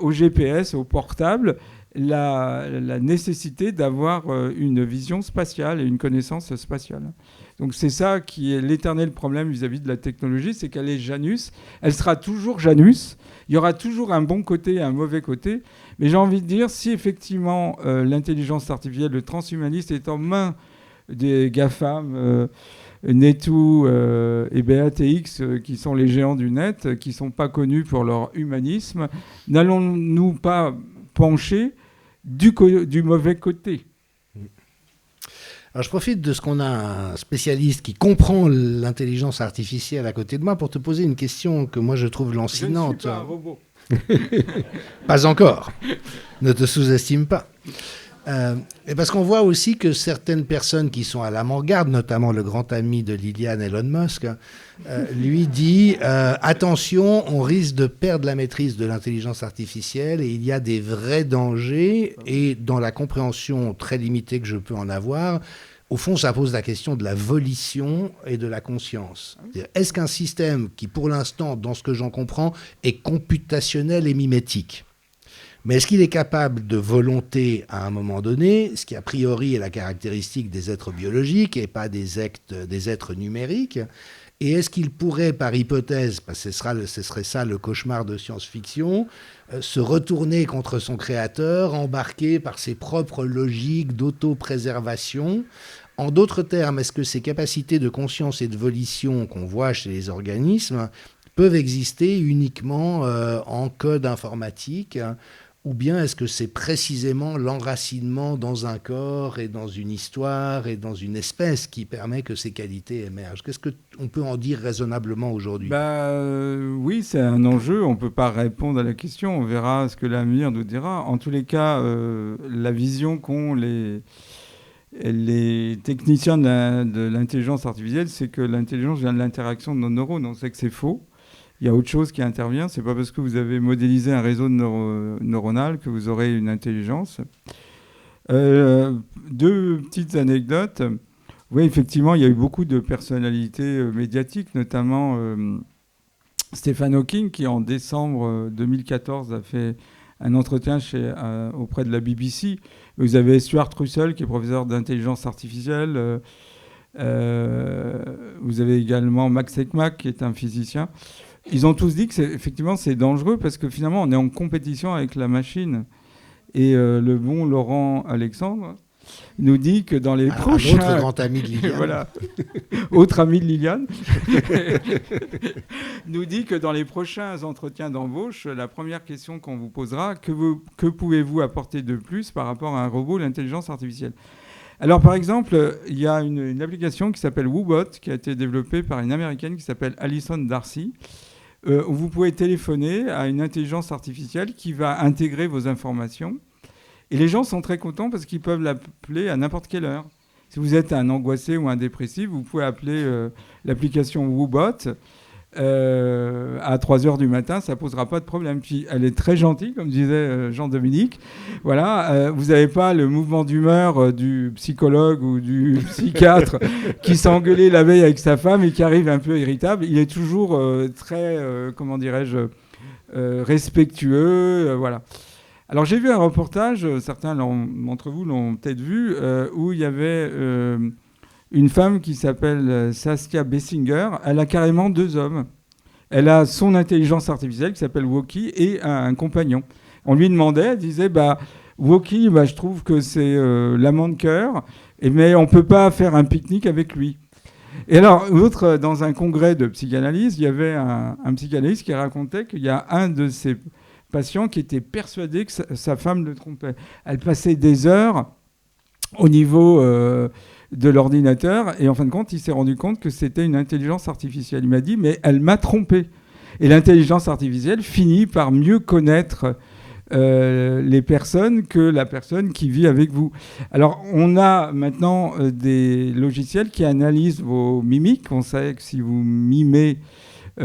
au GPS, au portable, la nécessité d'avoir une vision spatiale et une connaissance spatiale. Donc c'est ça qui est l'éternel problème vis-à-vis de la technologie, c'est qu'elle est Janus. Elle sera toujours Janus. Il y aura toujours un bon côté et un mauvais côté. Mais j'ai envie de dire, si effectivement l'intelligence artificielle, le transhumanisme est en main des GAFAM, Netu et BATX, qui sont les géants du net, qui ne sont pas connus pour leur humanisme, n'allons-nous pas pencher du mauvais côté ? Alors je profite de ce qu'on a un spécialiste qui comprend l'intelligence artificielle à côté de moi pour te poser une question que moi je trouve lancinante. Je ne suis pas un robot. Pas encore. Ne te sous-estime pas. Et parce qu'on voit aussi que certaines personnes qui sont à l'avant-garde, notamment le grand ami de Liliane, Elon Musk, lui dit attention, on risque de perdre la maîtrise de l'intelligence artificielle et il y a des vrais dangers. Et dans la compréhension très limitée que je peux en avoir, au fond, ça pose la question de la volition et de la conscience. Est-ce qu'un système qui, pour l'instant, dans ce que j'en comprends, est computationnel et mimétique ? Mais est-ce qu'il est capable de volonté à un moment donné, ce qui a priori est la caractéristique des êtres biologiques et pas des êtres numériques ? Et est-ce qu'il pourrait, par hypothèse, parce que ce serait ça le cauchemar de science-fiction, se retourner contre son créateur, embarqué par ses propres logiques d'autopréservation ? En d'autres termes, est-ce que ces capacités de conscience et de volition qu'on voit chez les organismes peuvent exister uniquement en code informatique ? Ou bien est-ce que c'est précisément l'enracinement dans un corps et dans une histoire et dans une espèce qui permet que ces qualités émergent ? Qu'est-ce qu'on peut en dire raisonnablement aujourd'hui ? Oui, c'est un enjeu. On ne peut pas répondre à la question. On verra ce que l'avenir nous dira. En tous les cas, la vision qu'ont les techniciens de l'intelligence artificielle, c'est que l'intelligence vient de l'interaction de nos neurones. On sait que c'est faux. Il y a autre chose qui intervient. Ce n'est pas parce que vous avez modélisé un réseau neuronal que vous aurez une intelligence. Deux petites anecdotes. Oui, effectivement, il y a eu beaucoup de personnalités médiatiques, notamment Stephen Hawking, qui en décembre 2014 a fait un entretien auprès de la BBC. Vous avez Stuart Russell, qui est professeur d'intelligence artificielle. Vous avez également Max Tegmark, qui est un physicien. Ils ont tous dit que effectivement c'est dangereux parce que finalement on est en compétition avec la machine. Et le bon Laurent Alexandre nous dit que dans les prochains... Autre grand ami de Liliane. Voilà. Autre ami de Liliane. nous dit que dans les prochains entretiens d'embauche, la première question qu'on vous posera, que pouvez-vous apporter de plus par rapport à un robot, l'intelligence artificielle ? Alors, par exemple, il y a une application qui s'appelle WooBot, qui a été développée par une Américaine qui s'appelle Alison Darcy, où vous pouvez téléphoner à une intelligence artificielle qui va intégrer vos informations. Et les gens sont très contents parce qu'ils peuvent l'appeler à n'importe quelle heure. Si vous êtes un angoissé ou un dépressif, vous pouvez appeler l'application WooBot à 3h du matin, ça ne posera pas de problème. Puis elle est très gentille, comme disait Jean-Dominique. Voilà, vous n'avez pas le mouvement d'humeur du psychologue ou du psychiatre qui s'est engueulé la veille avec sa femme et qui arrive un peu irritable. Il est toujours très, respectueux, voilà. Alors j'ai vu un reportage, certains d'entre vous l'ont peut-être vu, où il y avait une femme qui s'appelle Saskia Bessinger. Elle a carrément 2 hommes. Elle a son intelligence artificielle qui s'appelle Woki et un compagnon. On lui demandait, elle disait, Woki, je trouve que c'est l'amant de cœur, mais on ne peut pas faire un pique-nique avec lui. Et alors, dans un congrès de psychanalyse, il y avait un psychanalyste qui racontait qu'il y a un de ses patients qui était persuadé que sa femme le trompait. Elle passait des heures au niveau de l'ordinateur et en fin de compte, il s'est rendu compte que c'était une intelligence artificielle. Il m'a dit, mais elle m'a trompé. Et l'intelligence artificielle finit par mieux connaître les personnes que la personne qui vit avec vous. Alors, on a maintenant des logiciels qui analysent vos mimiques. On sait que si vous mimez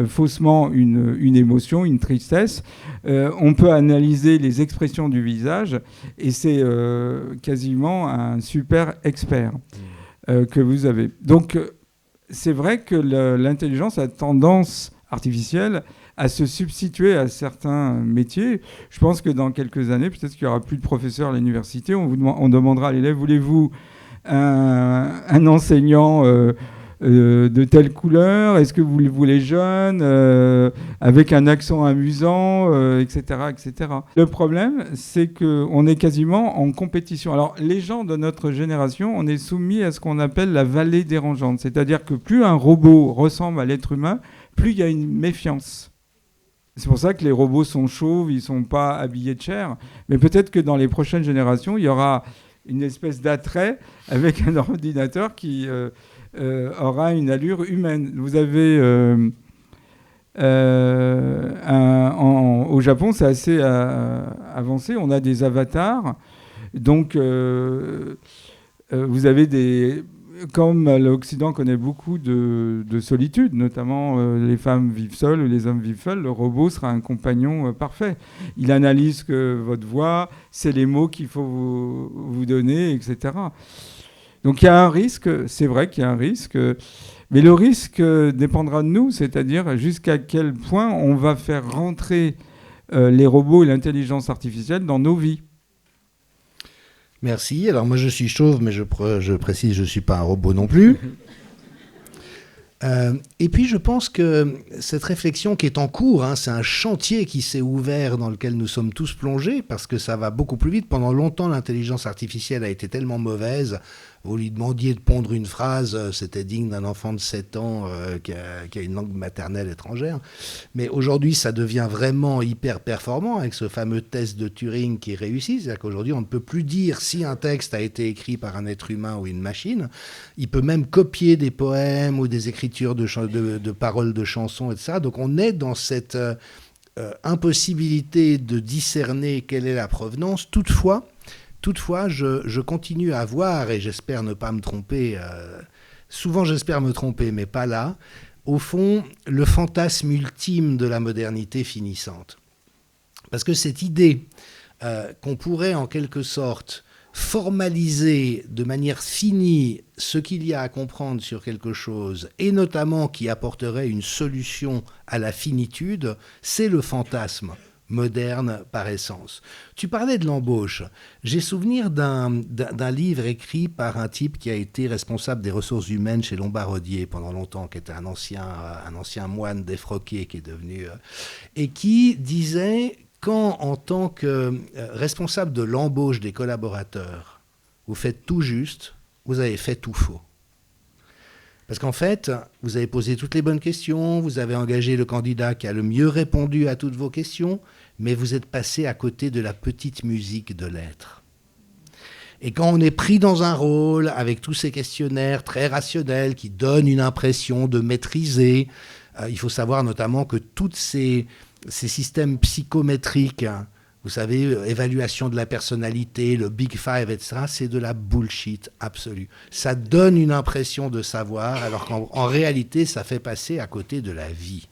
faussement une émotion, une tristesse, on peut analyser les expressions du visage et c'est quasiment un super expert que vous avez. Donc, c'est vrai que l'intelligence a tendance artificielle à se substituer à certains métiers. Je pense que dans quelques années, peut-être qu'il n'y aura plus de professeurs à l'université. On demandera à l'élève, voulez-vous un enseignant de telle couleur? Est-ce que vous le voulez jeune, avec un accent amusant, etc., etc. Le problème, c'est qu'on est quasiment en compétition. Alors, les gens de notre génération, on est soumis à ce qu'on appelle la vallée dérangeante. C'est-à-dire que plus un robot ressemble à l'être humain, plus il y a une méfiance. C'est pour ça que les robots sont chauves, ils ne sont pas habillés de chair. Mais peut-être que dans les prochaines générations, il y aura une espèce d'attrait avec un ordinateur qui aura une allure humaine. Vous avez... au Japon, c'est assez avancé. On a des avatars. Donc, vous avez des... Comme l'Occident connaît beaucoup de solitude, notamment les femmes vivent seules ou les hommes vivent seuls, le robot sera un compagnon parfait. Il analyse que votre voix, c'est les mots qu'il faut vous donner, etc. Donc il y a un risque, c'est vrai qu'il y a un risque, mais le risque dépendra de nous, c'est-à-dire jusqu'à quel point on va faire rentrer les robots et l'intelligence artificielle dans nos vies. Merci. Alors moi je suis chauve, mais je précise, je ne suis pas un robot non plus. Et puis je pense que cette réflexion qui est en cours, c'est un chantier qui s'est ouvert dans lequel nous sommes tous plongés, parce que ça va beaucoup plus vite. Pendant longtemps, l'intelligence artificielle a été tellement mauvaise. Vous lui demandiez de pondre une phrase, c'était digne d'un enfant de 7 ans qui a une langue maternelle étrangère. Mais aujourd'hui, ça devient vraiment hyper performant avec ce fameux test de Turing qui est réussi. C'est-à-dire qu'aujourd'hui, on ne peut plus dire si un texte a été écrit par un être humain ou une machine. Il peut même copier des poèmes ou des écritures de paroles de chansons, etc. Donc on est dans cette impossibilité de discerner quelle est la provenance. Toutefois, je continue à voir, et j'espère ne pas me tromper, souvent j'espère me tromper, mais pas là, au fond, le fantasme ultime de la modernité finissante. Parce que cette idée qu'on pourrait en quelque sorte formaliser de manière finie ce qu'il y a à comprendre sur quelque chose, et notamment qui apporterait une solution à la finitude, c'est le fantasme moderne par essence. Tu parlais de l'embauche. J'ai souvenir d'un livre écrit par un type qui a été responsable des ressources humaines chez Lombardier pendant longtemps, qui était un ancien moine défroqué qui est devenu... et qui disait, quand en tant que responsable de l'embauche des collaborateurs, vous faites tout juste, vous avez fait tout faux. Parce qu'en fait, vous avez posé toutes les bonnes questions, vous avez engagé le candidat qui a le mieux répondu à toutes vos questions, mais vous êtes passé à côté de la petite musique de l'être. Et quand on est pris dans un rôle avec tous ces questionnaires très rationnels qui donnent une impression de maîtriser, il faut savoir notamment que tous ces systèmes psychométriques, vous savez, évaluation de la personnalité, le Big Five, etc., c'est de la bullshit absolue. Ça donne une impression de savoir, alors qu'en réalité, ça fait passer à côté de la vie.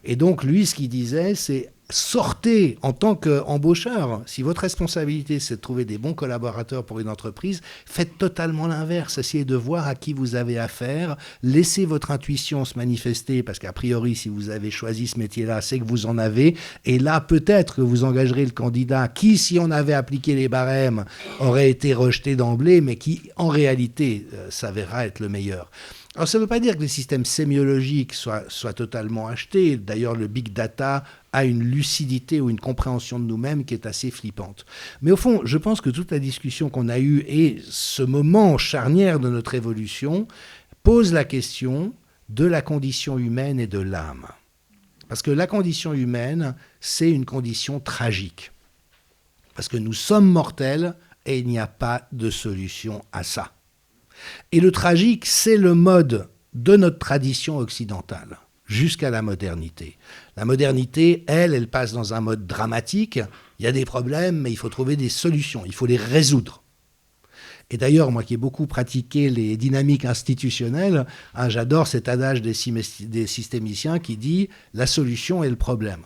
Et donc, lui, ce qu'il disait, c'est sortez en tant qu'embaucheur. Si votre responsabilité, c'est de trouver des bons collaborateurs pour une entreprise, faites totalement l'inverse. Essayez de voir à qui vous avez affaire. Laissez votre intuition se manifester, parce qu'a priori, si vous avez choisi ce métier-là, c'est que vous en avez. Et là, peut-être que vous engagerez le candidat qui, si on avait appliqué les barèmes, aurait été rejeté d'emblée, mais qui, en réalité, s'avérera être le meilleur. Alors, ça ne veut pas dire que les systèmes sémiologiques soient totalement achetés. D'ailleurs, le big data a une lucidité ou une compréhension de nous-mêmes qui est assez flippante. Mais au fond, je pense que toute la discussion qu'on a eue et ce moment charnière de notre évolution pose la question de la condition humaine et de l'âme. Parce que la condition humaine, c'est une condition tragique. Parce que nous sommes mortels et il n'y a pas de solution à ça. Et le tragique, c'est le mode de notre tradition occidentale, jusqu'à la modernité. La modernité, elle passe dans un mode dramatique. Il y a des problèmes, mais il faut trouver des solutions, il faut les résoudre. Et d'ailleurs, moi qui ai beaucoup pratiqué les dynamiques institutionnelles, j'adore cet adage des systémiciens qui dit « la solution est le problème ».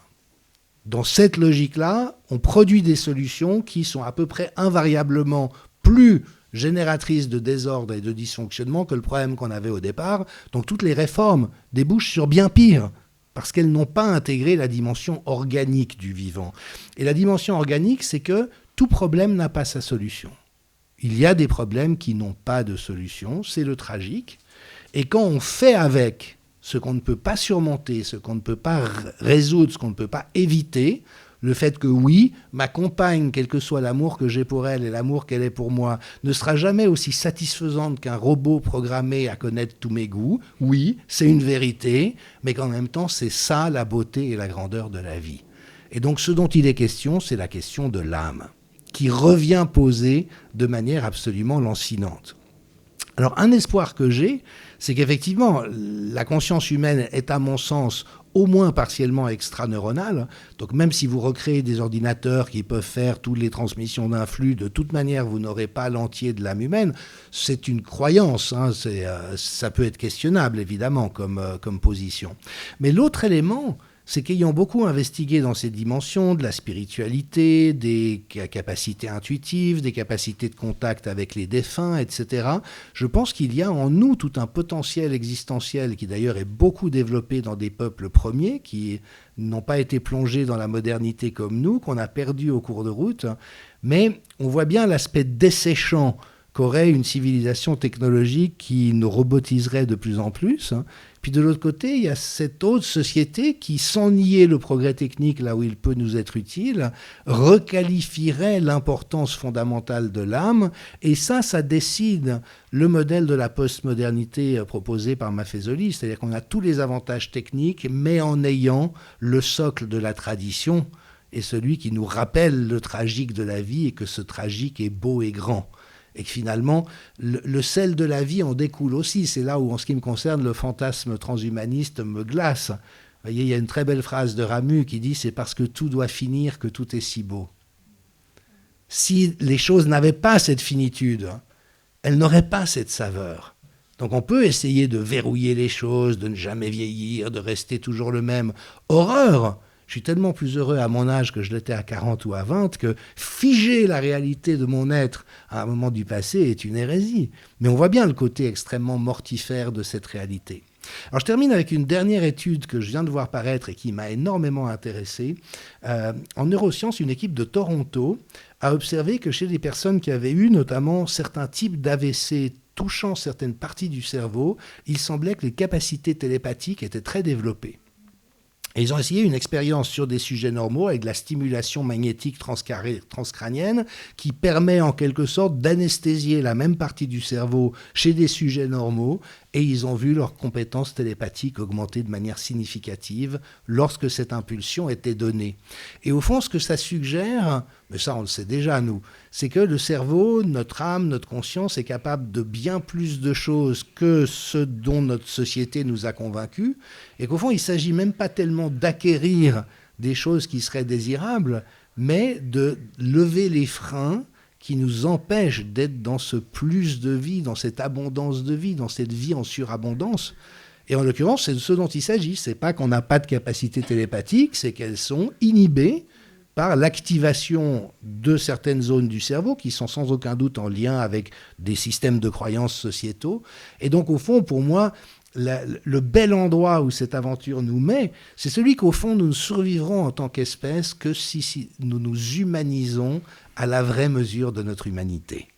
Dans cette logique-là, on produit des solutions qui sont à peu près invariablement plus génératrice de désordre et de dysfonctionnement que le problème qu'on avait au départ. Donc toutes les réformes débouchent sur bien pire, parce qu'elles n'ont pas intégré la dimension organique du vivant. Et la dimension organique, c'est que tout problème n'a pas sa solution. Il y a des problèmes qui n'ont pas de solution, c'est le tragique. Et quand on fait avec ce qu'on ne peut pas surmonter, ce qu'on ne peut pas résoudre, ce qu'on ne peut pas éviter, le fait que oui, ma compagne, quel que soit l'amour que j'ai pour elle et l'amour qu'elle est pour moi, ne sera jamais aussi satisfaisante qu'un robot programmé à connaître tous mes goûts. Oui, c'est une vérité, mais qu'en même temps, c'est ça la beauté et la grandeur de la vie. Et donc ce dont il est question, c'est la question de l'âme, qui revient poser de manière absolument lancinante. Alors un espoir que j'ai, c'est qu'effectivement, la conscience humaine est à mon sens au moins partiellement extraneuronale. Donc même si vous recréez des ordinateurs qui peuvent faire toutes les transmissions d'un flux, de toute manière, vous n'aurez pas l'entier de l'âme humaine. C'est une croyance, ça peut être questionnable, évidemment, comme position. Mais l'autre élément, c'est qu'ayant beaucoup investigué dans ces dimensions de la spiritualité, des capacités intuitives, des capacités de contact avec les défunts, etc., je pense qu'il y a en nous tout un potentiel existentiel qui d'ailleurs est beaucoup développé dans des peuples premiers qui n'ont pas été plongés dans la modernité comme nous, qu'on a perdu au cours de route, mais on voit bien l'aspect desséchant qu'aurait une civilisation technologique qui nous robotiserait de plus en plus. Puis de l'autre côté, il y a cette autre société qui, sans nier le progrès technique là où il peut nous être utile, requalifierait l'importance fondamentale de l'âme. Et ça décide le modèle de la postmodernité proposé par Maffezoli. C'est-à-dire qu'on a tous les avantages techniques, mais en ayant le socle de la tradition et celui qui nous rappelle le tragique de la vie et que ce tragique est beau et grand. Et que finalement, le sel de la vie en découle aussi. C'est là où, en ce qui me concerne, le fantasme transhumaniste me glace. Vous voyez, il y a une très belle phrase de Ramu qui dit « C'est parce que tout doit finir que tout est si beau ». Si les choses n'avaient pas cette finitude, elles n'auraient pas cette saveur. Donc on peut essayer de verrouiller les choses, de ne jamais vieillir, de rester toujours le même. Horreur! Je suis tellement plus heureux à mon âge que je l'étais à 40 ou à 20 que figer la réalité de mon être à un moment du passé est une hérésie. Mais on voit bien le côté extrêmement mortifère de cette réalité. Alors je termine avec une dernière étude que je viens de voir paraître et qui m'a énormément intéressé. En neurosciences, une équipe de Toronto a observé que chez des personnes qui avaient eu notamment certains types d'AVC touchant certaines parties du cerveau, il semblait que les capacités télépathiques étaient très développées. Et ils ont essayé une expérience sur des sujets normaux avec de la stimulation magnétique transcrânienne qui permet en quelque sorte d'anesthésier la même partie du cerveau chez des sujets normaux et ils ont vu leurs compétences télépathiques augmenter de manière significative lorsque cette impulsion était donnée. Et au fond, ce que ça suggère, mais ça on le sait déjà nous, c'est que le cerveau, notre âme, notre conscience est capable de bien plus de choses que ce dont notre société nous a convaincus et qu'au fond, il ne s'agit même pas tellement d'acquérir des choses qui seraient désirables, mais de lever les freins qui nous empêchent d'être dans ce plus de vie, dans cette abondance de vie, dans cette vie en surabondance. Et en l'occurrence, c'est de ce dont il s'agit. Ce n'est pas qu'on n'a pas de capacité télépathique, c'est qu'elles sont inhibées par l'activation de certaines zones du cerveau qui sont sans aucun doute en lien avec des systèmes de croyances sociétaux. Et donc, au fond, pour moi, le bel endroit où cette aventure nous met, c'est celui qu'au fond, nous ne survivrons en tant qu'espèce que si nous nous humanisons à la vraie mesure de notre humanité.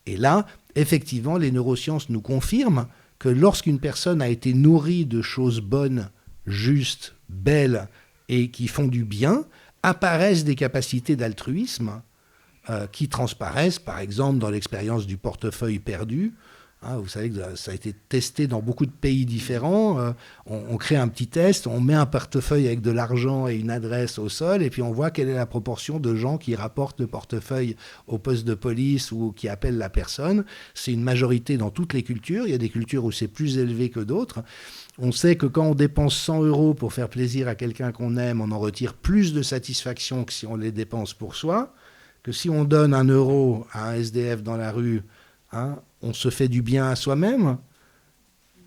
Et là, effectivement, les neurosciences nous confirment que lorsqu'une personne a été nourrie de choses bonnes, justes, belles et qui font du bien, apparaissent des capacités d'altruisme qui transparaissent, par exemple, dans l'expérience du portefeuille perdu. Vous savez que ça a été testé dans beaucoup de pays différents. On crée un petit test, on met un portefeuille avec de l'argent et une adresse au sol, et puis on voit quelle est la proportion de gens qui rapportent le portefeuille au poste de police ou qui appellent la personne. C'est une majorité dans toutes les cultures. Il y a des cultures où c'est plus élevé que d'autres. On sait que quand on dépense 100 € pour faire plaisir à quelqu'un qu'on aime, on en retire plus de satisfaction que si on les dépense pour soi, que si on donne 1 € à un SDF dans la rue, on se fait du bien à soi-même,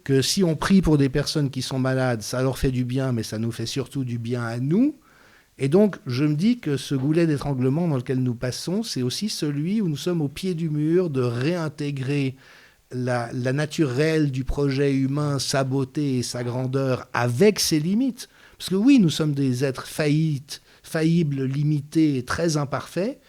que si on prie pour des personnes qui sont malades, ça leur fait du bien, mais ça nous fait surtout du bien à nous. Et donc, je me dis que ce goulet d'étranglement dans lequel nous passons, c'est aussi celui où nous sommes au pied du mur de réintégrer la nature réelle du projet humain, sa beauté et sa grandeur avec ses limites. Parce que oui, nous sommes des êtres faillibles, limités et très imparfaits,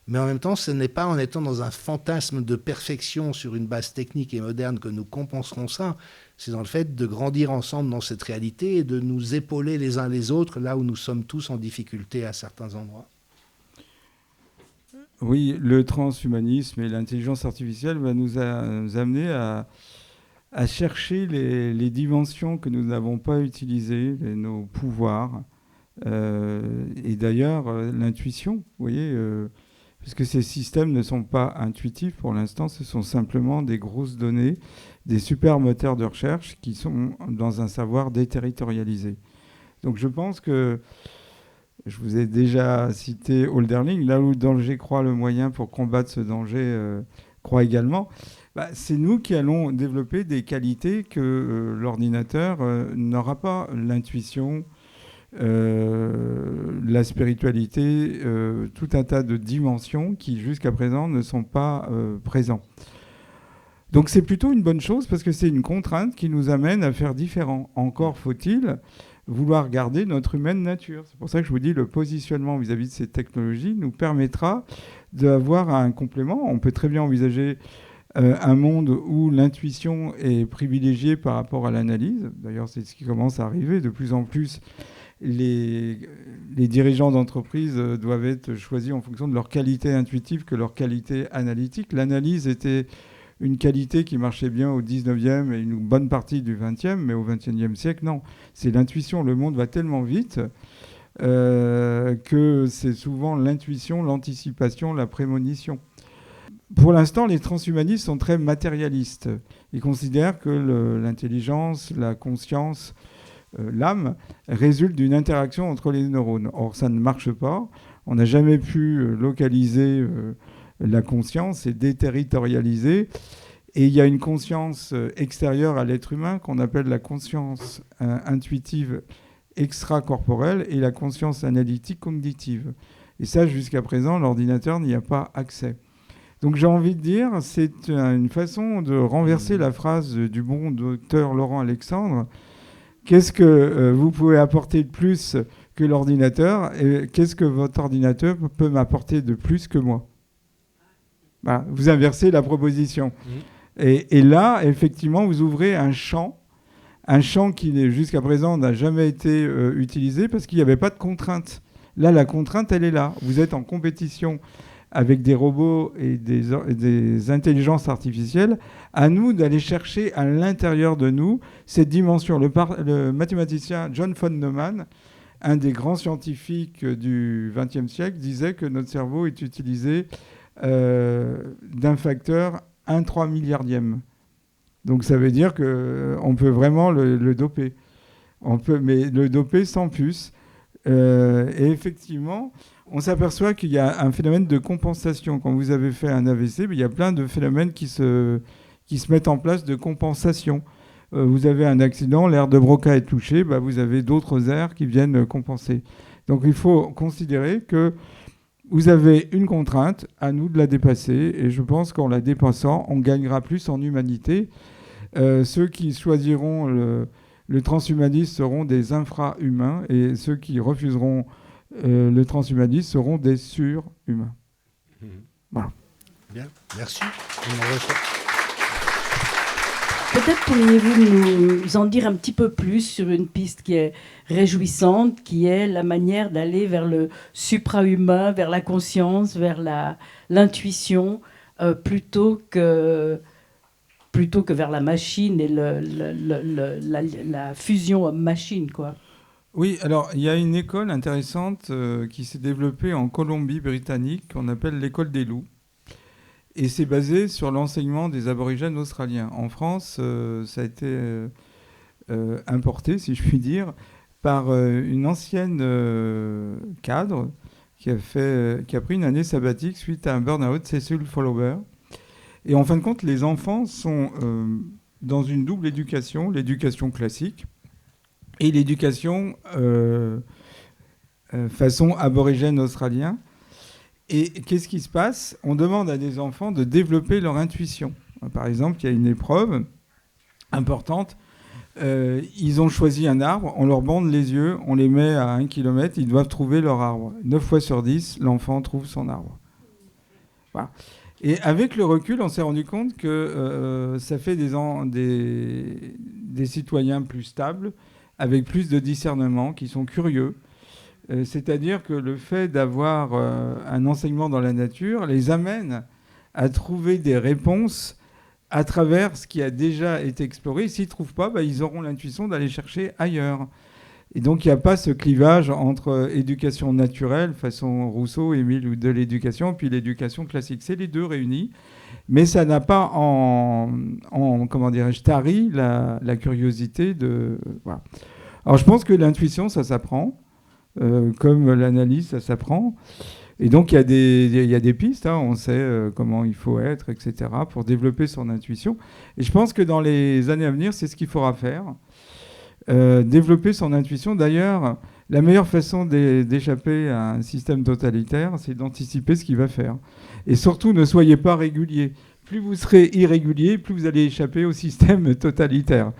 mais en même temps, ce n'est pas en étant dans un fantasme de perfection sur une base technique et moderne que nous compenserons ça. C'est dans le fait de grandir ensemble dans cette réalité et de nous épauler les uns les autres là où nous sommes tous en difficulté à certains endroits. Oui, le transhumanisme et l'intelligence artificielle va nous amener à chercher les dimensions que nous n'avons pas utilisées, nos pouvoirs. Et d'ailleurs, l'intuition, vous voyez... puisque ces systèmes ne sont pas intuitifs pour l'instant, ce sont simplement des grosses données, des super moteurs de recherche qui sont dans un savoir déterritorialisé. Donc je pense que, je vous ai déjà cité Hölderlin, là où le danger croit, le moyen pour combattre ce danger croit également, c'est nous qui allons développer des qualités que l'ordinateur n'aura pas, l'intuition, la spiritualité, tout un tas de dimensions qui jusqu'à présent ne sont pas présents. Donc c'est plutôt une bonne chose parce que c'est une contrainte qui nous amène à faire différent. Encore faut-il vouloir garder notre humaine nature. C'est pour ça que je vous dis le positionnement vis-à-vis de ces technologies nous permettra d'avoir un complément. On peut très bien envisager un monde où l'intuition est privilégiée par rapport à l'analyse. D'ailleurs, c'est ce qui commence à arriver de plus en plus. Les dirigeants d'entreprise doivent être choisis en fonction de leur qualité intuitive que leur qualité analytique. L'analyse était une qualité qui marchait bien au 19e et une bonne partie du 20e, mais au 21e siècle, non. C'est l'intuition. Le monde va tellement vite que c'est souvent l'intuition, l'anticipation, la prémonition. Pour l'instant, les transhumanistes sont très matérialistes. Ils considèrent que l'intelligence, la conscience, l'âme résulte d'une interaction entre les neurones. Or, ça ne marche pas. On n'a jamais pu localiser la conscience et déterritorialiser. Et il y a une conscience extérieure à l'être humain qu'on appelle la conscience intuitive extracorporelle et la conscience analytique cognitive. Et ça, jusqu'à présent, l'ordinateur n'y a pas accès. Donc j'ai envie de dire, c'est une façon de renverser la phrase du bon docteur Laurent Alexandre. Qu'est-ce que vous pouvez apporter de plus que l'ordinateur et qu'est-ce que votre ordinateur peut m'apporter de plus que moi ? Voilà, vous inversez la proposition. Et là, effectivement, vous ouvrez un champ qui, jusqu'à présent, n'a jamais été utilisé parce qu'il n'y avait pas de contrainte. Là, la contrainte, elle est là. Vous êtes en compétition avec des robots et des intelligences artificielles. À nous d'aller chercher à l'intérieur de nous cette dimension. Le mathématicien John von Neumann, un des grands scientifiques du XXe siècle, disait que notre cerveau est utilisé d'un facteur 1/3 milliardième. Donc ça veut dire qu'on peut vraiment le doper. Mais le doper sans puce. Et effectivement, on s'aperçoit qu'il y a un phénomène de compensation. Quand vous avez fait un AVC, il y a plein de phénomènes qui se mettent en place de compensation. vous avez un accident, l'aire de Broca est touchée, vous avez d'autres aires qui viennent compenser. Donc il faut considérer que vous avez une contrainte, à nous de la dépasser, et je pense qu'en la dépassant, on gagnera plus en humanité. Ceux qui choisiront le transhumanisme seront des infra-humains, et ceux qui refuseront le transhumanisme seront des surhumains. Voilà. Bien, merci. Peut-être pourriez-vous nous en dire un petit peu plus sur une piste qui est réjouissante, qui est la manière d'aller vers le supra-humain, vers la conscience, vers l'intuition, plutôt que vers la machine et la fusion homme-machine, quoi. Oui, alors il y a une école intéressante qui s'est développée en Colombie-Britannique qu'on appelle l'école des loups. Et c'est basé sur l'enseignement des aborigènes australiens. En France, ça a été importé, si je puis dire, par une ancienne cadre qui a pris une année sabbatique suite à un burn-out, Cecil Follower. Et en fin de compte, les enfants sont dans une double éducation, l'éducation classique et l'éducation façon aborigène australien. Et qu'est-ce qui se passe ? On demande à des enfants de développer leur intuition. Par exemple, il y a une épreuve importante. Ils ont choisi un arbre, on leur bande les yeux, on les met à 1 kilomètre, ils doivent trouver leur arbre. 9 fois sur 10, l'enfant trouve son arbre. Voilà. Et avec le recul, on s'est rendu compte que ça fait des citoyens plus stables, avec plus de discernement, qui sont curieux. C'est-à-dire que le fait d'avoir un enseignement dans la nature les amène à trouver des réponses à travers ce qui a déjà été exploré. S'ils ne trouvent pas, ils auront l'intuition d'aller chercher ailleurs. Et donc, il n'y a pas ce clivage entre éducation naturelle, façon Rousseau, Émile, ou de l'éducation, puis l'éducation classique. C'est les deux réunis. Mais ça n'a pas tari la curiosité de... Voilà. Alors, je pense que l'intuition, ça s'apprend. Comme l'analyse, ça s'apprend. Et donc, il y a des pistes, hein, on sait comment il faut être, etc., pour développer son intuition. Et je pense que dans les années à venir, c'est ce qu'il faudra faire. Développer son intuition. D'ailleurs, la meilleure façon d'échapper à un système totalitaire, c'est d'anticiper ce qu'il va faire. Et surtout, ne soyez pas régulier. Plus vous serez irrégulier, plus vous allez échapper au système totalitaire.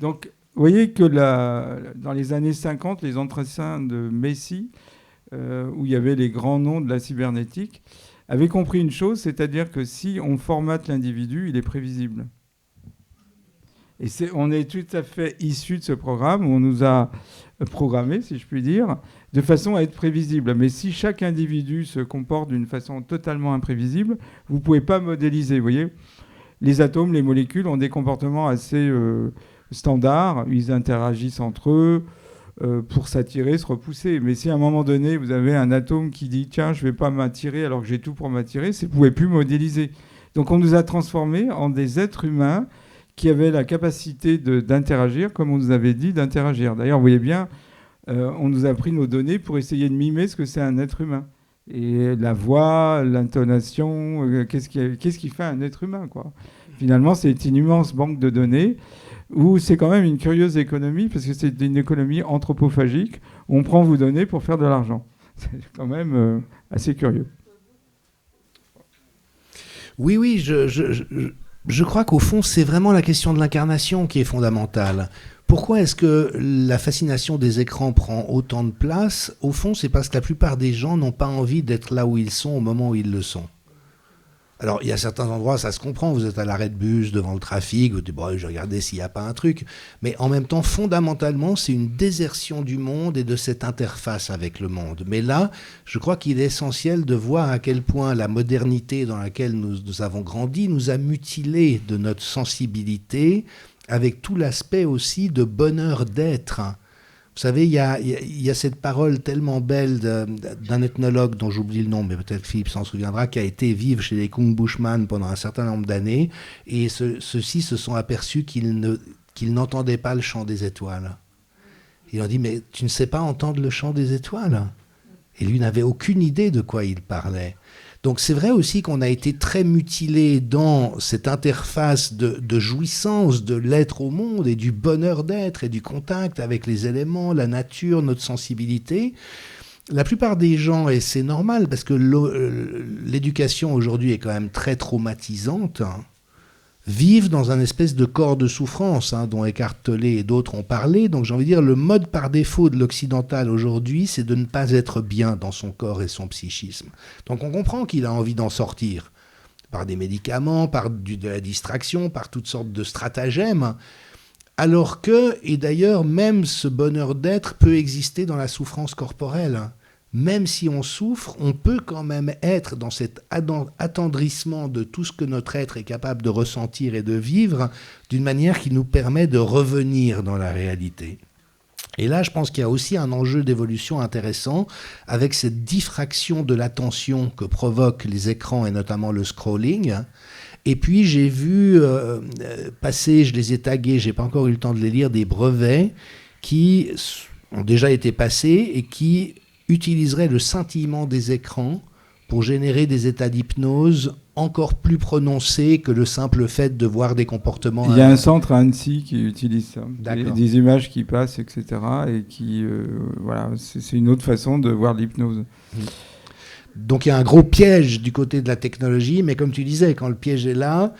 Donc, vous voyez que dans les années 50, les entretiens de Messi, où il y avait les grands noms de la cybernétique, avaient compris une chose, c'est-à-dire que si on formate l'individu, il est prévisible. Et on est tout à fait issu de ce programme, où on nous a programmé, si je puis dire, de façon à être prévisible. Mais si chaque individu se comporte d'une façon totalement imprévisible, vous ne pouvez pas modéliser. Vous voyez, les atomes, les molécules ont des comportements assez... standards, ils interagissent entre eux pour s'attirer, se repousser. Mais si à un moment donné, vous avez un atome qui dit « Tiens, je ne vais pas m'attirer alors que j'ai tout pour m'attirer », vous ne pouvez plus modéliser. Donc on nous a transformés en des êtres humains qui avaient la capacité d'interagir, comme on nous avait dit d'interagir. D'ailleurs, vous voyez bien, on nous a pris nos données pour essayer de mimer ce que c'est un être humain. Et la voix, l'intonation, qu'est-ce qui fait un être humain, quoi. Finalement, c'est une immense banque de données où c'est quand même une curieuse économie, parce que c'est une économie anthropophagique, où on prend vos données pour faire de l'argent. C'est quand même assez curieux. Oui, je crois qu'au fond, c'est vraiment la question de l'incarnation qui est fondamentale. Pourquoi est-ce que la fascination des écrans prend autant de place ? Au fond, c'est parce que la plupart des gens n'ont pas envie d'être là où ils sont au moment où ils le sont. Alors, il y a certains endroits, ça se comprend, vous êtes à l'arrêt de bus, devant le trafic, vous dites, bon, je vais regarder s'il n'y a pas un truc. Mais en même temps, fondamentalement, c'est une désertion du monde et de cette interface avec le monde. Mais là, je crois qu'il est essentiel de voir à quel point la modernité dans laquelle nous avons grandi nous a mutilés de notre sensibilité, avec tout l'aspect aussi de bonheur d'être. Vous savez, il y a cette parole tellement belle d'un ethnologue dont j'oublie le nom, mais peut-être Philippe s'en souviendra, qui a été vivre chez les Kung Bushman pendant un certain nombre d'années, et ceux-ci se sont aperçus qu'ils n'entendaient pas le chant des étoiles. Ils ont dit, mais tu ne sais pas entendre le chant des étoiles ? Et lui n'avait aucune idée de quoi il parlait. Donc c'est vrai aussi qu'on a été très mutilé dans cette interface de jouissance de l'être au monde et du bonheur d'être et du contact avec les éléments, la nature, notre sensibilité. La plupart des gens, et c'est normal parce que l'éducation aujourd'hui est quand même très traumatisante, hein, vivent dans un espèce de corps de souffrance, hein, dont Eckhart Tolle et d'autres ont parlé. Donc j'ai envie de dire, le mode par défaut de l'occidental aujourd'hui, c'est de ne pas être bien dans son corps et son psychisme. Donc on comprend qu'il a envie d'en sortir, par des médicaments, par de la distraction, par toutes sortes de stratagèmes, alors que, et d'ailleurs même ce bonheur d'être peut exister dans la souffrance corporelle. Même si on souffre, on peut quand même être dans cet attendrissement de tout ce que notre être est capable de ressentir et de vivre d'une manière qui nous permet de revenir dans la réalité. Et là, je pense qu'il y a aussi un enjeu d'évolution intéressant avec cette diffraction de l'attention que provoquent les écrans et notamment le scrolling. Et puis j'ai vu passer, je les ai tagués, j'ai pas encore eu le temps de les lire, des brevets qui ont déjà été passés et qui utiliserait le scintillement des écrans pour générer des états d'hypnose encore plus prononcés que le simple fait de voir des comportements. Il y a un centre à Annecy qui utilise ça. Des images qui passent, etc. Et qui, voilà, c'est une autre façon de voir l'hypnose. Donc il y a un gros piège du côté de la technologie, mais comme tu disais, quand le piège est là,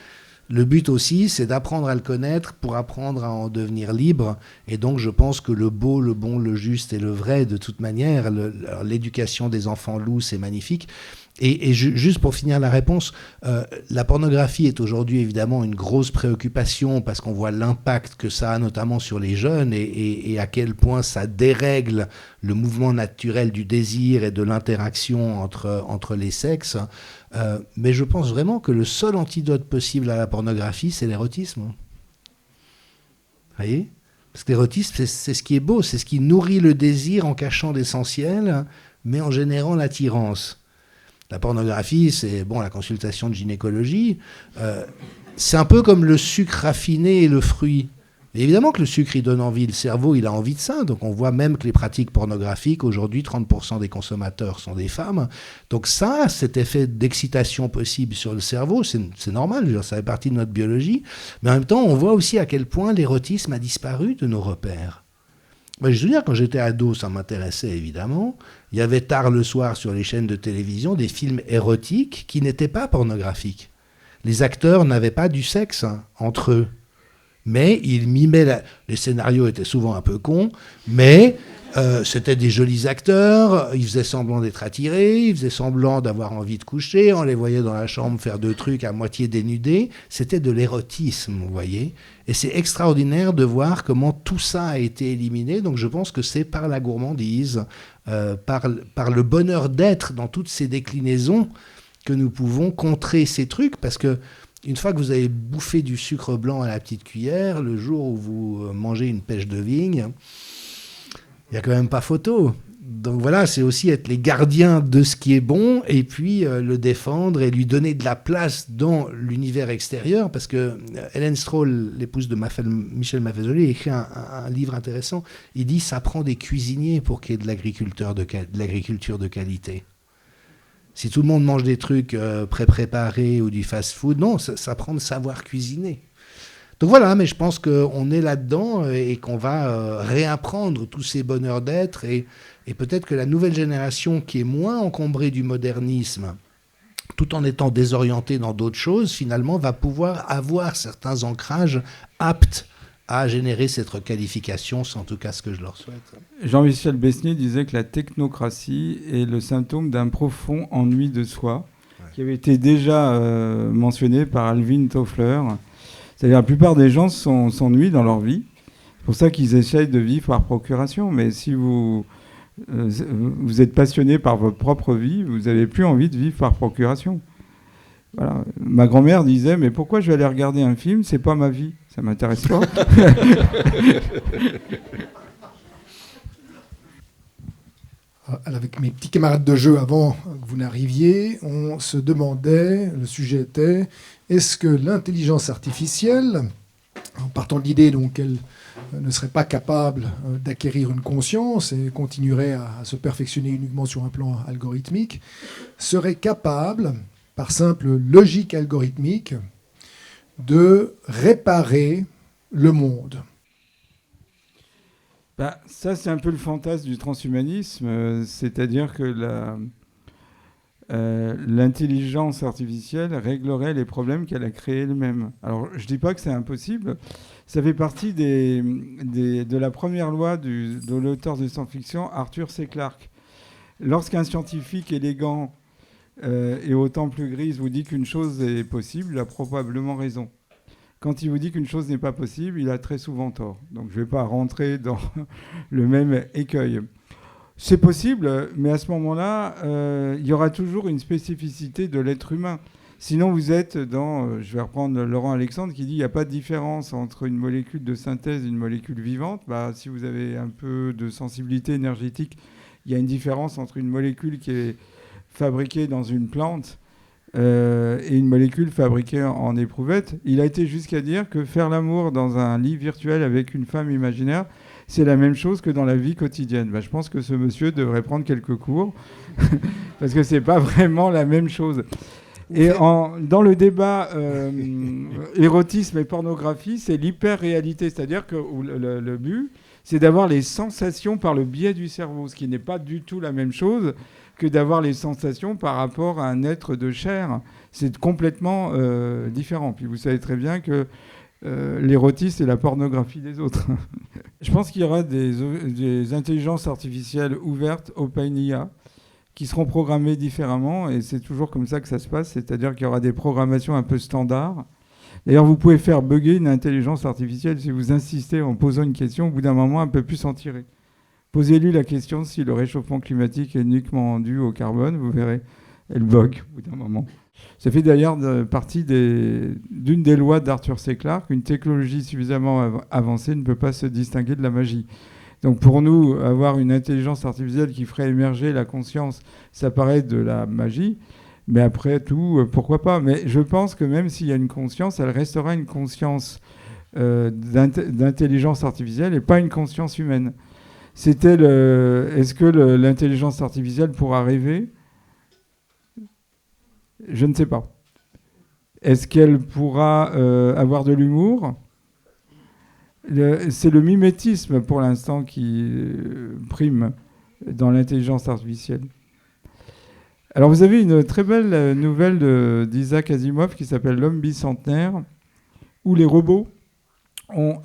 le but aussi, c'est d'apprendre à le connaître pour apprendre à en devenir libre. Et donc, je pense que le beau, le bon, le juste et le vrai, de toute manière, l'éducation des enfants loups, c'est magnifique. Et juste pour finir la réponse, la pornographie est aujourd'hui évidemment une grosse préoccupation parce qu'on voit l'impact que ça a notamment sur les jeunes et à quel point ça dérègle le mouvement naturel du désir et de l'interaction entre les sexes. Mais je pense vraiment que le seul antidote possible à la pornographie, c'est l'érotisme. Vous voyez ? Parce que l'érotisme, c'est ce qui est beau, c'est ce qui nourrit le désir en cachant l'essentiel, mais en générant l'attirance. La pornographie, c'est la consultation de gynécologie. C'est un peu comme le sucre raffiné et le fruit. Et évidemment que le sucre, il donne envie. Le cerveau, il a envie de ça. Donc on voit même que les pratiques pornographiques, aujourd'hui, 30% des consommateurs sont des femmes. Donc ça, cet effet d'excitation possible sur le cerveau, c'est normal. Ça fait partie de notre biologie. Mais en même temps, on voit aussi à quel point l'érotisme a disparu de nos repères. Moi, je veux dire, quand j'étais ado, ça m'intéressait évidemment. Il y avait tard le soir sur les chaînes de télévision des films érotiques qui n'étaient pas pornographiques. Les acteurs n'avaient pas du sexe entre eux. Mais ils mimaient les scénarios étaient souvent un peu cons, mais c'était des jolis acteurs, ils faisaient semblant d'être attirés, ils faisaient semblant d'avoir envie de coucher, on les voyait dans la chambre faire deux trucs à moitié dénudés, c'était de l'érotisme, vous voyez. Et c'est extraordinaire de voir comment tout ça a été éliminé, donc je pense que c'est par la gourmandise, par le bonheur d'être dans toutes ces déclinaisons que nous pouvons contrer ces trucs, parce que une fois que vous avez bouffé du sucre blanc à la petite cuillère, le jour où vous mangez une pêche de vigne, il n'y a quand même pas photo. Donc voilà, c'est aussi être les gardiens de ce qui est bon et puis le défendre et lui donner de la place dans l'univers extérieur. Parce que Hélène Stroll, l'épouse de Michel Maffezoli, a écrit un livre intéressant. Il dit « ça prend des cuisiniers pour qu'il y ait de l'agriculture de qualité ». Si tout le monde mange des trucs pré-préparés ou du fast-food, non, ça prend de savoir cuisiner. Donc voilà, mais je pense qu'on est là-dedans et qu'on va réapprendre tous ces bonheurs d'être et peut-être que la nouvelle génération qui est moins encombrée du modernisme, tout en étant désorientée dans d'autres choses, finalement va pouvoir avoir certains ancrages aptes à générer cette requalification, c'est en tout cas ce que je leur souhaite. Jean-Michel Besnier disait que la technocratie est le symptôme d'un profond ennui de soi, qui avait été déjà mentionné par Alvin Toffler. C'est-à-dire la plupart des gens s'ennuient dans leur vie. C'est pour ça qu'ils essayent de vivre par procuration. Mais si vous êtes passionné par votre propre vie, vous n'avez plus envie de vivre par procuration. Voilà. Ma grand-mère disait « Mais pourquoi je vais aller regarder un film ? C'est pas ma vie. Ça m'intéresse pas. » Avec mes petits camarades de jeu avant que vous n'arriviez, on se demandait, le sujet était, est-ce que l'intelligence artificielle en partant de l'idée donc qu'elle ne serait pas capable d'acquérir une conscience et continuerait à se perfectionner uniquement sur un plan algorithmique, serait capable, par simple logique algorithmique, de réparer le monde. Ça, c'est un peu le fantasme du transhumanisme, c'est-à-dire que l'intelligence artificielle réglerait les problèmes qu'elle a créés elle-même. Alors, je ne dis pas que c'est impossible. Ça fait partie de la première loi de l'auteur de science-fiction, Arthur C. Clarke. Lorsqu'un scientifique élégant et au temps plus grise vous dit qu'une chose est possible, il a probablement raison. Quand il vous dit qu'une chose n'est pas possible, il a très souvent tort. Donc je ne vais pas rentrer dans le même écueil. C'est possible, mais à ce moment-là, il y aura toujours une spécificité de l'être humain. Sinon, vous êtes dans, je vais reprendre Laurent Alexandre qui dit qu'il n'y a pas de différence entre une molécule de synthèse et une molécule vivante. Si vous avez un peu de sensibilité énergétique, il y a une différence entre une molécule qui est fabriquée dans une plante et une molécule fabriquée en éprouvette. Il a été jusqu'à dire que faire l'amour dans un lit virtuel avec une femme imaginaire, c'est la même chose que dans la vie quotidienne. Je pense que ce monsieur devrait prendre quelques cours, parce que ce n'est pas vraiment la même chose. Et dans le débat érotisme et pornographie, c'est l'hyper-réalité, c'est-à-dire que le but, c'est d'avoir les sensations par le biais du cerveau, ce qui n'est pas du tout la même chose que d'avoir les sensations par rapport à un être de chair. C'est complètement différent. Puis vous savez très bien que l'érotisme, c'est la pornographie des autres. Je pense qu'il y aura des intelligences artificielles ouvertes, OpenIA, qui seront programmées différemment, et c'est toujours comme ça que ça se passe, c'est-à-dire qu'il y aura des programmations un peu standards. D'ailleurs, vous pouvez faire bugger une intelligence artificielle si vous insistez en posant une question, au bout d'un moment, elle ne peut plus s'en tirer. Posez-lui la question si le réchauffement climatique est uniquement dû au carbone, vous verrez, elle bug au bout d'un moment. Ça fait d'ailleurs partie d'une des lois d'Arthur C. Clarke. Une technologie suffisamment avancée ne peut pas se distinguer de la magie. Donc pour nous, avoir une intelligence artificielle qui ferait émerger la conscience, ça paraît de la magie. Mais après tout, pourquoi pas ? Mais je pense que même s'il y a une conscience, elle restera une conscience d'intelligence artificielle et pas une conscience humaine. Est-ce que l'intelligence artificielle pourra rêver ? Je ne sais pas. Est-ce qu'elle pourra avoir de l'humour ? C'est le mimétisme pour l'instant qui prime dans l'intelligence artificielle. Alors vous avez une très belle nouvelle d'Isaac Asimov qui s'appelle L'homme bicentenaire, où les robots ont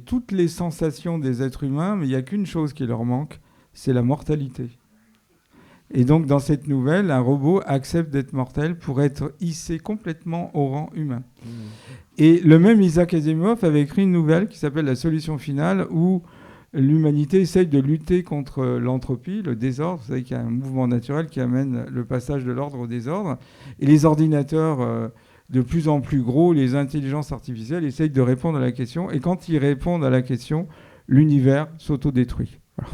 toutes les sensations des êtres humains, mais il n'y a qu'une chose qui leur manque, c'est la mortalité. Et donc dans cette nouvelle, un robot accepte d'être mortel pour être hissé complètement au rang humain. Et le même Isaac Asimov avait écrit une nouvelle qui s'appelle La solution finale, où l'humanité essaye de lutter contre l'entropie, le désordre. Vous savez qu'il y a un mouvement naturel qui amène le passage de l'ordre au désordre. Et les ordinateurs de plus en plus gros, les intelligences artificielles, essayent de répondre à la question. Et quand ils répondent à la question, l'univers s'autodétruit. Voilà.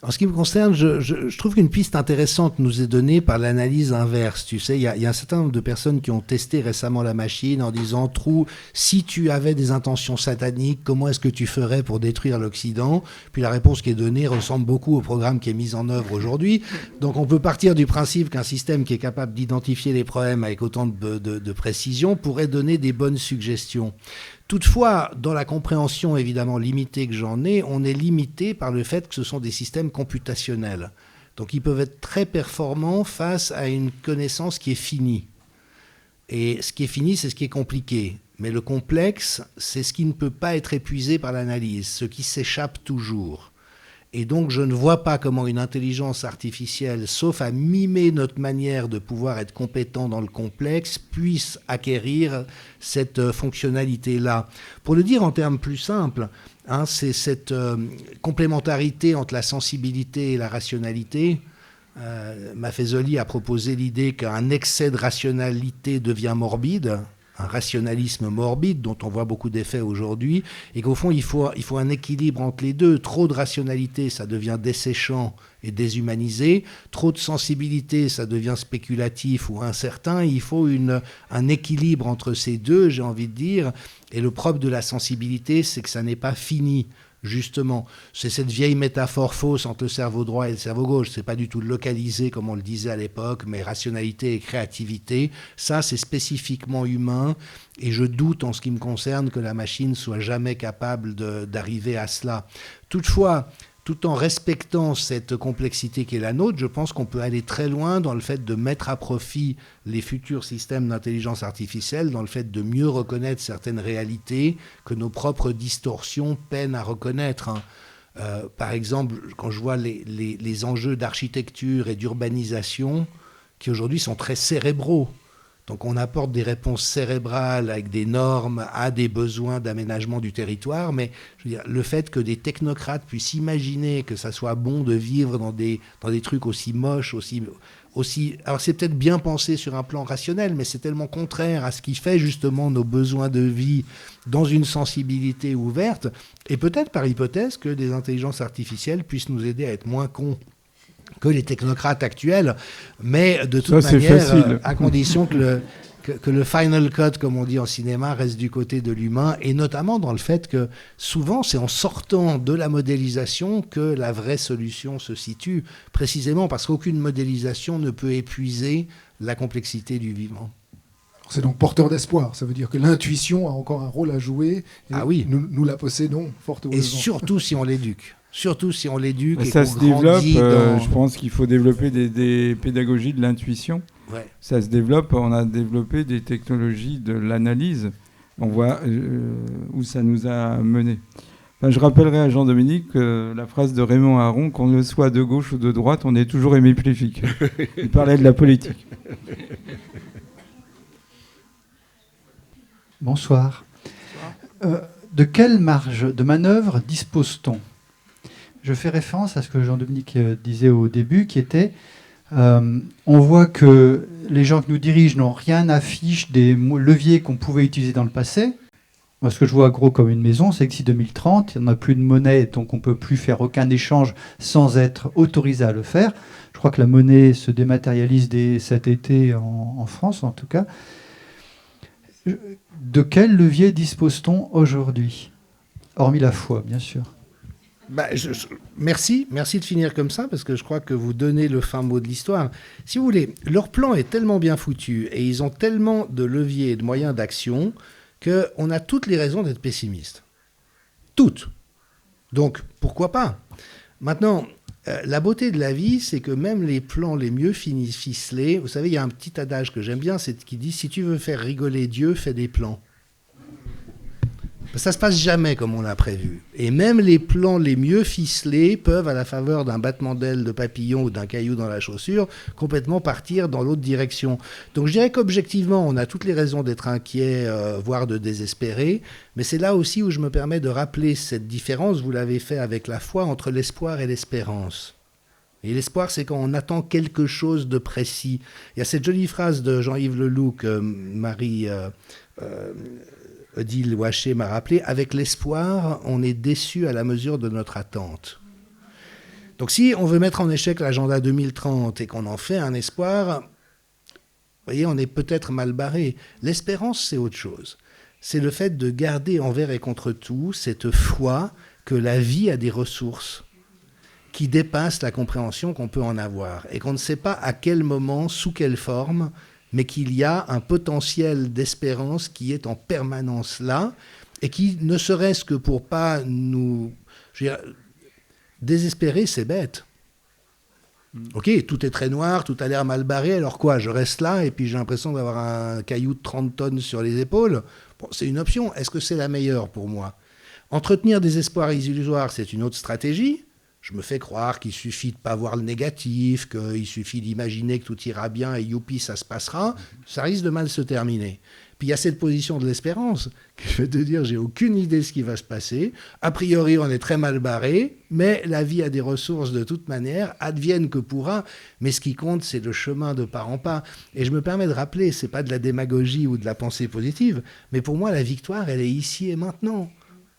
En ce qui me concerne, je trouve qu'une piste intéressante nous est donnée par l'analyse inverse. Tu sais, il y a un certain nombre de personnes qui ont testé récemment la machine en disant « Trou, si tu avais des intentions sataniques, comment est-ce que tu ferais pour détruire l'Occident ?» Puis la réponse qui est donnée ressemble beaucoup au programme qui est mis en œuvre aujourd'hui. Donc on peut partir du principe qu'un système qui est capable d'identifier les problèmes avec autant de précision pourrait donner des bonnes suggestions. Toutefois, dans la compréhension évidemment limitée que j'en ai, on est limité par le fait que ce sont des systèmes computationnels. Donc ils peuvent être très performants face à une connaissance qui est finie. Et ce qui est fini, c'est ce qui est compliqué. Mais le complexe, c'est ce qui ne peut pas être épuisé par l'analyse, ce qui s'échappe toujours. Et donc je ne vois pas comment une intelligence artificielle, sauf à mimer notre manière de pouvoir être compétent dans le complexe, puisse acquérir cette fonctionnalité-là. Pour le dire en termes plus simples, c'est cette complémentarité entre la sensibilité et la rationalité. Maffezoli a proposé l'idée qu'un excès de rationalité devient morbide. rationalisme morbide dont on voit beaucoup d'effets aujourd'hui, et qu'au fond, il faut un équilibre entre les deux. Trop de rationalité, ça devient desséchant et déshumanisé. Trop de sensibilité, ça devient spéculatif ou incertain. Il faut un équilibre entre ces deux, j'ai envie de dire. Et le propre de la sensibilité, c'est que ça n'est pas fini. Justement, c'est cette vieille métaphore fausse entre le cerveau droit et le cerveau gauche. C'est pas du tout localisé comme on le disait à l'époque, mais rationalité et créativité, ça c'est spécifiquement humain. Et je doute en ce qui me concerne que la machine soit jamais capable d'arriver à cela. Toutefois, tout en respectant cette complexité qui est la nôtre, je pense qu'on peut aller très loin dans le fait de mettre à profit les futurs systèmes d'intelligence artificielle, dans le fait de mieux reconnaître certaines réalités que nos propres distorsions peinent à reconnaître. Par exemple, quand je vois les enjeux d'architecture et d'urbanisation, qui aujourd'hui sont très cérébraux. Donc on apporte des réponses cérébrales avec des normes à des besoins d'aménagement du territoire, mais je veux dire, le fait que des technocrates puissent imaginer que ça soit bon de vivre dans des trucs aussi moches, aussi... Alors c'est peut-être bien pensé sur un plan rationnel, mais c'est tellement contraire à ce qui fait justement nos besoins de vie dans une sensibilité ouverte, et peut-être par hypothèse que des intelligences artificielles puissent nous aider à être moins cons que les technocrates actuels, mais de toute manière, à condition que le final cut, comme on dit en cinéma, reste du côté de l'humain, et notamment dans le fait que souvent c'est en sortant de la modélisation que la vraie solution se situe, précisément parce qu'aucune modélisation ne peut épuiser la complexité du vivant. C'est donc porteur d'espoir, ça veut dire que l'intuition a encore un rôle à jouer, et oui. nous la possédons fort heureusement. Et surtout si on l'éduque. Surtout si on l'éduque et ça qu'on se développe, dans... je pense qu'il faut développer des pédagogies de l'intuition. Ouais. Ça se développe, on a développé des technologies de l'analyse. On voit où ça nous a mené. Enfin, je rappellerai à Jean-Dominique la phrase de Raymond Aron, qu'on le soit de gauche ou de droite, on est toujours hémiplégique. Il parlait de la politique. Bonsoir. De quelle marge de manœuvre dispose-t-on ? Je fais référence à ce que Jean-Dominique disait au début, qui était on voit que les gens qui nous dirigent n'ont rien à fiche des leviers qu'on pouvait utiliser dans le passé. Moi, ce que je vois gros comme une maison, c'est que si 2030, il n'y en a plus de monnaie, donc on ne peut plus faire aucun échange sans être autorisé à le faire. Je crois que la monnaie se dématérialise dès cet été en France, en tout cas. De quel levier dispose-t-on aujourd'hui ? Hormis la foi, bien sûr. Merci de finir comme ça, parce que je crois que vous donnez le fin mot de l'histoire. Si vous voulez, leur plan est tellement bien foutu et ils ont tellement de leviers et de moyens d'action qu'on a toutes les raisons d'être pessimiste. Toutes. Donc, pourquoi pas ? Maintenant, la beauté de la vie, c'est que même les plans les mieux ficelés, vous savez, il y a un petit adage que j'aime bien, c'est qui dit « Si tu veux faire rigoler Dieu, fais des plans ». Ça ne se passe jamais comme on l'a prévu. Et même les plans les mieux ficelés peuvent, à la faveur d'un battement d'aile de papillon ou d'un caillou dans la chaussure, complètement partir dans l'autre direction. Donc je dirais qu'objectivement, on a toutes les raisons d'être inquiet, voire de désespérer. Mais c'est là aussi où je me permets de rappeler cette différence, vous l'avez fait avec la foi, entre l'espoir et l'espérance. Et l'espoir, c'est quand on attend quelque chose de précis. Il y a cette jolie phrase de Jean-Yves Leloup que Marie... Odile Ouaché m'a rappelé, avec l'espoir, on est déçu à la mesure de notre attente. Donc si on veut mettre en échec l'agenda 2030 et qu'on en fait un espoir, vous voyez, on est peut-être mal barré. L'espérance, c'est autre chose. C'est le fait de garder envers et contre tout cette foi que la vie a des ressources qui dépassent la compréhension qu'on peut en avoir et qu'on ne sait pas à quel moment, sous quelle forme, mais qu'il y a un potentiel d'espérance qui est en permanence là, et qui, ne serait-ce que pour pas nous... Je veux dire, désespérer, c'est bête. Ok, tout est très noir, tout a l'air mal barré, alors quoi ? Je reste là, et puis j'ai l'impression d'avoir un caillou de 30 tonnes sur les épaules. Bon, c'est une option. Est-ce que c'est la meilleure pour moi ? Entretenir des espoirs illusoires, c'est une autre stratégie. Je me fais croire qu'il suffit de ne pas voir le négatif, qu'il suffit d'imaginer que tout ira bien et youpi, ça se passera. Ça risque de mal se terminer. Puis il y a cette position de l'espérance, qui fait de dire j'ai aucune idée de ce qui va se passer. A priori, on est très mal barré, mais la vie a des ressources de toute manière, advienne que pourra. Mais ce qui compte, c'est le chemin de pas en pas. Et je me permets de rappeler, c'est pas de la démagogie ou de la pensée positive, mais pour moi, la victoire, elle est ici et maintenant.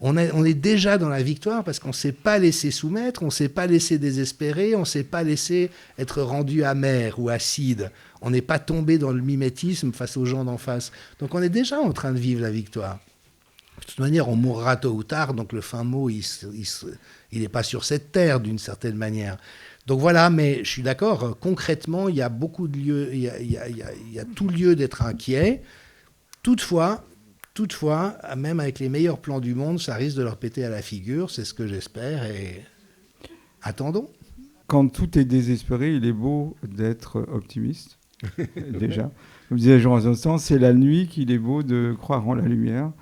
On est déjà dans la victoire parce qu'on ne s'est pas laissé soumettre, on ne s'est pas laissé désespérer, on ne s'est pas laissé être rendu amer ou acide. On n'est pas tombé dans le mimétisme face aux gens d'en face. Donc on est déjà en train de vivre la victoire. De toute manière, on mourra tôt ou tard, donc le fin mot, il n'est pas sur cette terre d'une certaine manière. Donc voilà, mais je suis d'accord, concrètement, il y a beaucoup de lieux, il y a tout lieu d'être inquiet. Toutefois, même avec les meilleurs plans du monde, ça risque de leur péter à la figure, c'est ce que j'espère, et attendons. Quand tout est désespéré, il est beau d'être optimiste, déjà. Comme disait Jean Rostand, c'est la nuit qu'il est beau de croire en la lumière.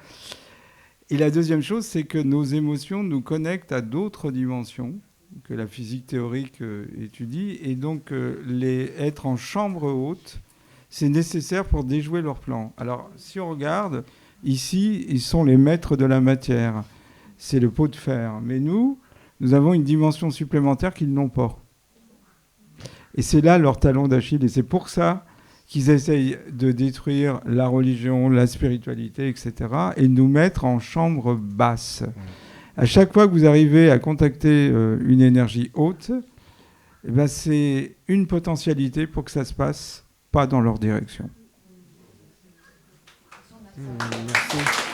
Et la deuxième chose, c'est que nos émotions nous connectent à d'autres dimensions que la physique théorique étudie, et donc être en chambre haute, c'est nécessaire pour déjouer leurs plans. Alors, si on regarde... Ici, ils sont les maîtres de la matière. C'est le pot de fer. Mais nous avons une dimension supplémentaire qu'ils n'ont pas. Et c'est là leur talon d'Achille. Et c'est pour ça qu'ils essayent de détruire la religion, la spiritualité, etc. et de nous mettre en chambre basse. À chaque fois que vous arrivez à contacter une énergie haute, eh ben c'est une potentialité pour que ça ne se passe pas dans leur direction. Merci.